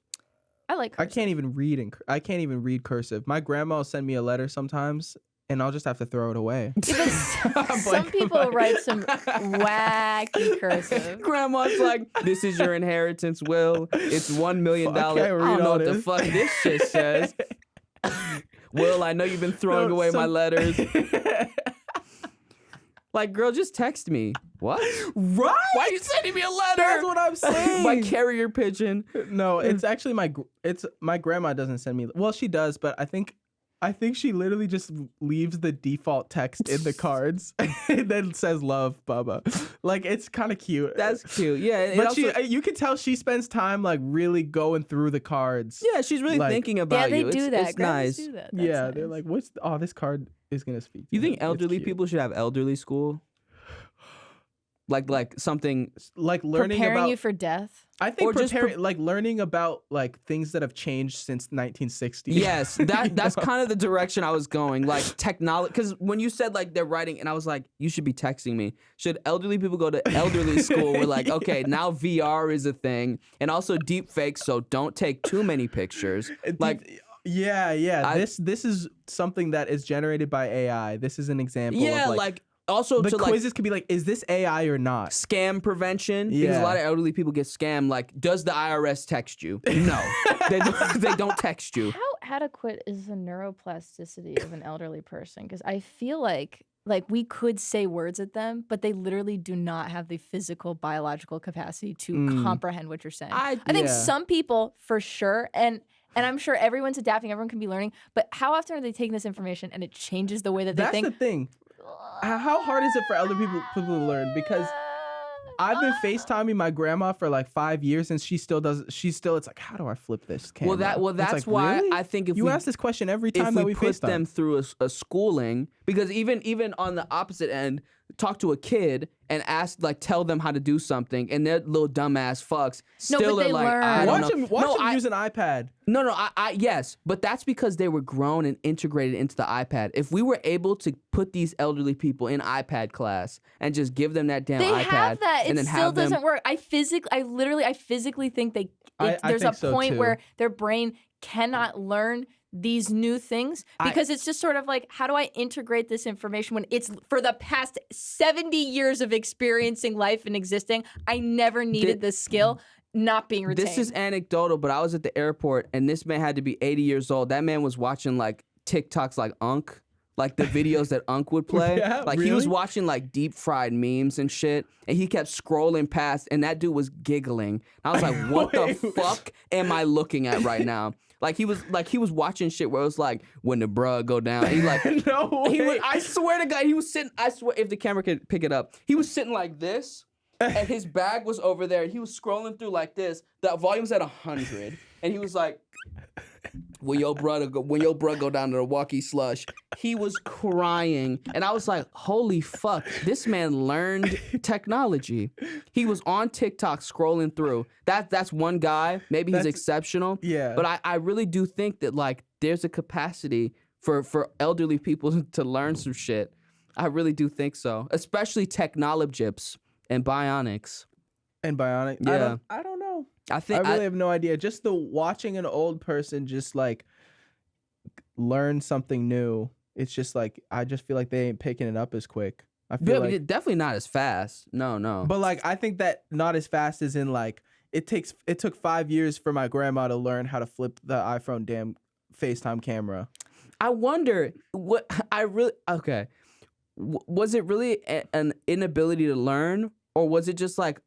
I like cursive. I can't even read cursive. My grandma will send me a letter sometimes, and I'll just have to throw it away. Some people write some wacky cursive. Grandma's like, "This is your inheritance will. It's $1 million. I don't know what the fuck this shit says." Will, I know you've been throwing away my letters. Like, girl, just text me. What? Right? Why are you sending me a letter? That's what I'm saying. My carrier pigeon. No, it's actually my grandma doesn't send me. Well, she does, but I think she literally just leaves the default text in the cards and then says love, Bubba. Like, it's kind of cute. That's cute. Yeah. But you can tell she spends time like really going through the cards. Yeah, she's really thinking about you. Yeah, they do that. It's nice. Do that. Yeah, nice. they're like, this card is going to speak to You me. think elderly people should have elderly school? Like something. Like learning Preparing about you for death. I think or just preparing, like learning about like things that have changed since 1960. Yes, that's kind of the direction I was going. Like technology, because when you said like they're writing, and I was like, you should be texting me. Should elderly people go to elderly school? We're like, okay, now VR is a thing, and also deep fakes, so don't take too many pictures. Like, yeah. This is something that is generated by AI. This is an example. yeah, of like also the to quizzes like could be like, is this AI or not? scam prevention, because Yeah. a lot of elderly people get scammed. Like, does the IRS text you? No, they don't text you. How adequate is the neuroplasticity of an elderly person? Because I feel like we could say words at them, but they literally do not have the physical, biological capacity to comprehend what you're saying. I think some people, for sure, and I'm sure everyone's adapting, everyone can be learning, but how often are they taking this information and it changes the way that they think? That's the thing. How hard is it for elder people to learn? Because I've been FaceTiming my grandma for like 5 years, and she still does. It's like, how do I flip this camera? That's like, why really? I think if you we ask this question every time if that we we put FaceTime them through a schooling, because even on the opposite end, talk to a kid and tell them how to do something, and their little dumbass fucks still but are they like, learn. I don't know. Watch them use an iPad. No, yes, but that's because they were grown and integrated into the iPad. If we were able to put these elderly people in iPad class and just give them that damn They iPad, have that. and It then still have them, doesn't work. I physically think I there's think a so, point too. where their brain cannot learn these new things because it's just sort of like, how do I integrate this information when it's for the past 70 years of experiencing life and existing, I never needed this skill not being retained. This is anecdotal, but I was at the airport and this man had to be 80 years old. That man was watching like TikToks like Unc, like the videos that Unc would play. Yeah, like he was really? watching like deep fried memes and shit, and he kept scrolling past, and that dude was giggling. I was like, what the fuck am I looking at right now? Like he was watching shit where it was like, when the bruh go down. And he like, No way. I swear to God, he was sitting. I swear, if the camera could pick it up, he was sitting like this, and his bag was over there, and he was scrolling through like this. The volume's at 100, and he was like, when your bruh go down to the walkie slush, he was crying, and I was like, holy fuck, this man learned technology. He was on TikTok scrolling through. That's one guy. Maybe he's exceptional. Yeah. But I really do think that like there's a capacity for elderly people to learn some shit. I really do think so, especially technologips and bionics. And bionic. Yeah. I don't know. I I really have no idea. Just the watching an old person just like learn something new. It's just like, I just feel like they ain't picking it up as quick. I feel like, definitely not as fast. No. but like, I think that not as fast as in like, it took 5 years for my grandma to learn how to flip the iPhone damn FaceTime camera. I wonder was it really an inability to learn, or was it just like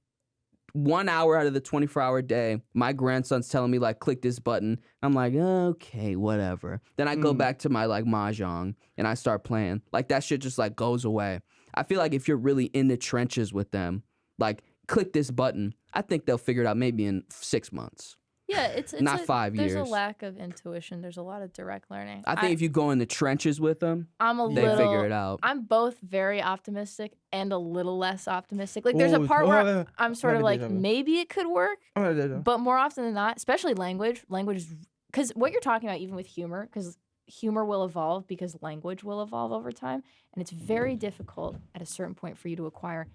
1 hour out of the 24-hour day, my grandson's telling me like, click this button. I'm like, okay, whatever. Then I go back to my like mahjong and I start playing. Like that shit just like goes away. I feel like if you're really in the trenches with them, like click this button, I think they'll figure it out maybe in 6 months. Yeah, it's not 5 years. There's a lack of intuition. There's a lot of direct learning. I think if you go in the trenches with them, they figure it out. I'm both very optimistic and a little less optimistic. Like there's a part where I'm sort of like, maybe it could work, but more often than not, especially language is, because what you're talking about, even with humor, because humor will evolve because language will evolve over time, and it's very difficult at a certain point for you to acquire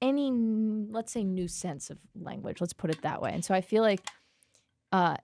any, let's say, new sense of language. Let's put it that way. And so I feel like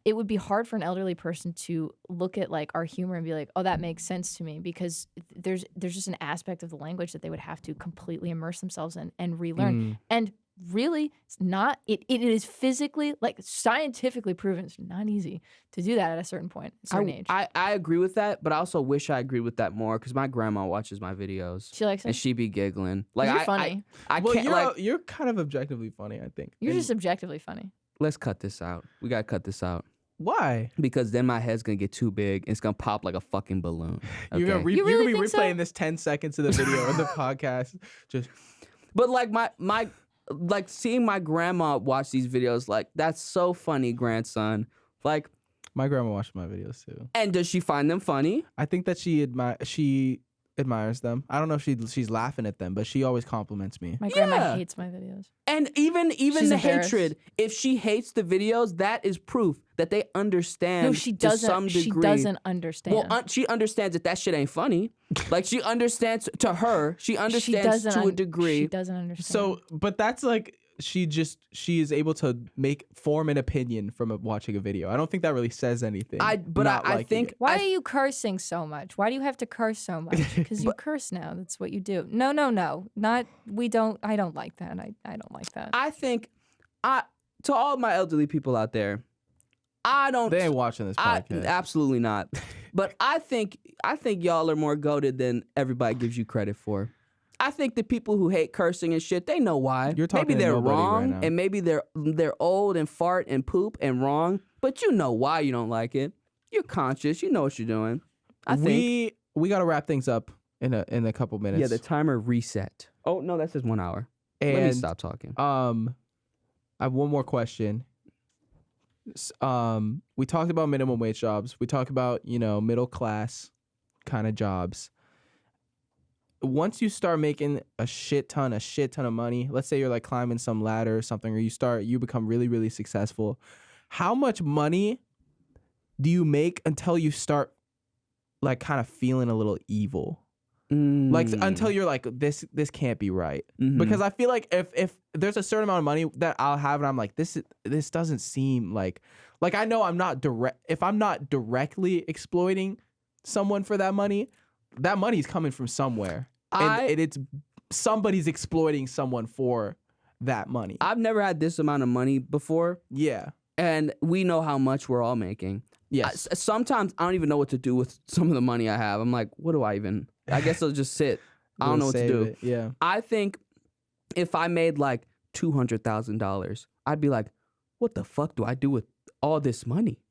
it would be hard for an elderly person to look at like our humor and be like, oh, that makes sense to me, because there's just an aspect of the language that they would have to completely immerse themselves in and relearn. And really, it's not. It is physically, like scientifically proven, it's not easy to do that at a certain point, a certain age. I agree with that, but I also wish I agreed with that more, because my grandma watches my videos. She likes it? And she be giggling. Like You're funny. I can't. You're kind of objectively funny, I think. You're just objectively funny. Let's cut this out. We gotta cut this out. Why? Because then my head's gonna get too big and it's gonna pop like a fucking balloon. Okay? You're gonna be replaying this 10 seconds of the video of the podcast. Just. But like my like seeing my grandma watch these videos, like that's so funny, grandson. Like my grandma watched my videos too. And does she find them funny? I think that she admires them. I don't know if she's laughing at them, but she always compliments me. My grandma Yeah. hates my videos. And even She's the embarrassed. hatred, if she hates the videos, that is proof that they understand No, she to some doesn't. She degree. doesn't understand. Well, she understands that shit ain't funny. Like, she understands to her. She understands to a degree. She doesn't understand. So, but that's like she is able to form an opinion from watching a video. I don't think that really says anything. I think why are you cursing so much? Why do you have to curse so much? Because you curse now. That's what you do. No. Not we don't. I don't like that. I don't like that. I think to all my elderly people out there, I don't. They ain't watching this podcast. Absolutely not. But I think y'all are more goated than everybody gives you credit for. I think the people who hate cursing and shit, they know why. You're talking maybe to they're nobody wrong, right now. and maybe they're old and fart and poop and wrong. But you know why you don't like it. You're conscious. You know what you're doing. I think we got to wrap things up in a couple minutes. Yeah, the timer reset. Oh no, that says 1 hour. And Let me stop talking. I have one more question. We talked about minimum wage jobs. We talked about, middle class kind of jobs. Once you start making a shit ton of money, let's say you're like climbing some ladder or something, or you become really, really successful. How much money do you make until you start like kind of feeling a little evil? Like until you're like, this can't be right. Mm-hmm. Because I feel like if there's a certain amount of money that I'll have and I'm like, this doesn't seem like I know if I'm not directly exploiting someone for that money's coming from somewhere. And it's somebody's exploiting someone for that money. I've never had this amount of money before. Yeah. And we know how much we're all making. Yes. Sometimes I don't even know what to do with some of the money I have. I'm like, what do I even? I guess I'll just sit. I don't know what to do. It. Yeah. I think if I made like $200,000, I'd be like, what the fuck do I do with all this money?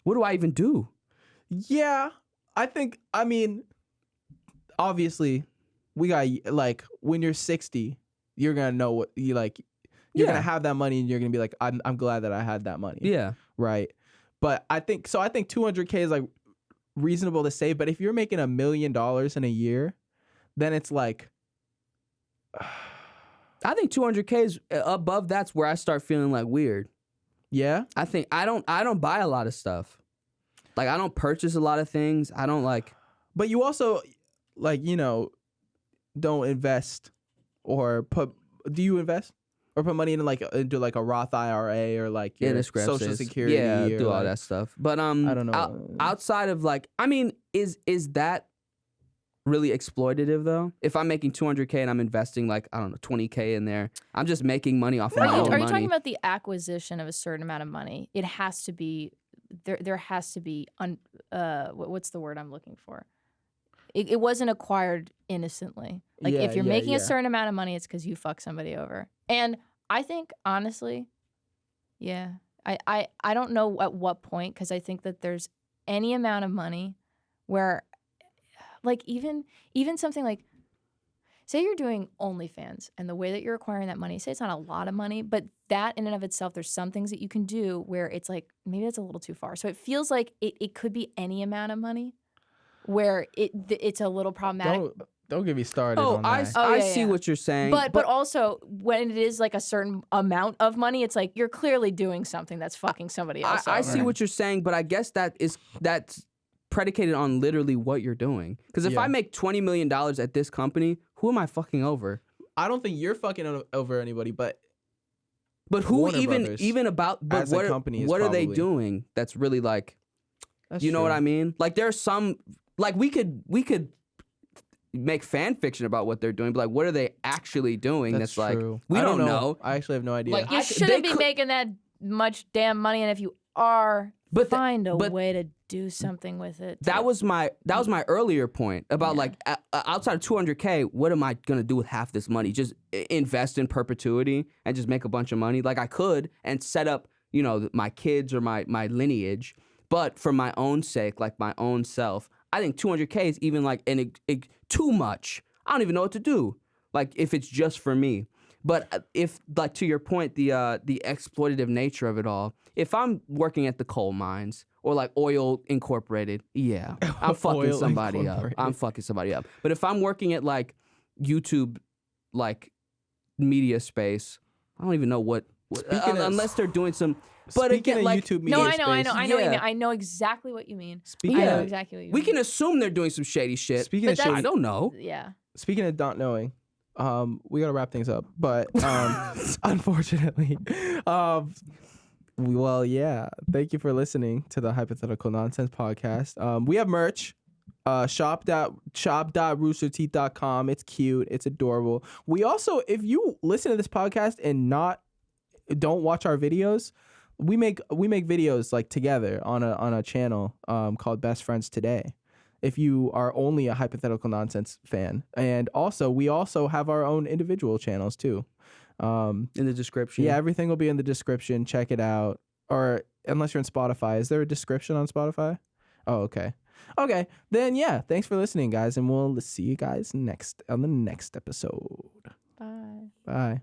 What do I even do? Yeah. I mean, obviously, we got, like, when you're 60, you're going to know what you like. You're going to have that money and you're going to be like, I'm glad that I had that money. Yeah. Right. But I think 200K is like reasonable to save. But if you're making $1 million in a year, then it's like, I think 200K is above. That's where I start feeling like weird. yeah. I think I don't buy a lot of stuff. Like, I don't purchase a lot of things. I don't like. But you also, like, don't invest or do you invest or put money into like a Roth IRA or like your Social Security? Yeah, or do all like, that stuff. But I don't know. Outside of like, I mean, is that really exploitative though? If I'm making 200K and I'm investing like, I don't know, 20K in there, I'm just making money off of my own money. Are you talking about the acquisition of a certain amount of money? It has to be there has to be what's the word I'm looking for? It wasn't acquired innocently. Like, if you're making a certain amount of money, it's because you fuck somebody over. And I think, honestly, yeah, I don't know at what point, because I think that there's any amount of money where, like, even something like, say you're doing OnlyFans, and the way that you're acquiring that money, say it's not a lot of money, but that in and of itself, there's some things that you can do where it's like, maybe that's a little too far. So it feels like it could be any amount of money where it's a little problematic. Don't get me started on that. I see what you're saying. But also, when it is like a certain amount of money, it's like you're clearly doing something that's fucking somebody else. I see what you're saying, but I guess that's predicated on literally what you're doing. Because if I make $20 million at this company, who am I fucking over? I don't think you're fucking over anybody, but who Warner Brothers even about? But as a company is what are they probably doing? That's really like, you know what I mean? Like, there's some, like, we could make fan fiction about what they're doing, but like, what are they actually doing? That's true. Like, we don't know. I actually have no idea. Like, You shouldn't be making that much damn money, and if you are, find a way to do something with it. That was my earlier point about like outside of 200K, what am I gonna do with half this money? Just invest in perpetuity and just make a bunch of money? Like, I could and set up, my kids or my lineage, but for my own sake, like my own self, I think 200K is even like too much. I don't even know what to do. Like, if it's just for me. But if, like, to your point, the exploitative nature of it all, if I'm working at the coal mines or like Oil Incorporated, yeah, I'm fucking Oil somebody up. Incorporated. I'm fucking somebody up. But if I'm working at like YouTube, like media space, I don't even know what Speaking of- unless they're doing some. But Speaking again, of like, YouTube media No, I know, I space, know, I know what you mean. Yeah. I know exactly what you mean. Speaking I know Yeah. of exactly what you we mean. can assume they're doing some shady shit. speaking But of that's- shady, I don't know. Yeah. speaking of not knowing, we gotta wrap things up. But unfortunately, well, yeah. Thank you for listening to the Hypothetical Nonsense podcast. We have merch. Shop.roosterteeth.com. It's cute. It's adorable. We also, if you listen to this podcast and don't watch our videos, we make videos like together on a channel called Best Friends Today. If you are only a Hypothetical Nonsense fan, and also we also have our own individual channels too. In the description. Yeah, everything will be in the description. Check it out. Or unless you're in Spotify, is there a description on Spotify? Oh, okay. Okay, then yeah, thanks for listening, guys, and we'll see you guys on the next episode. Bye. Bye.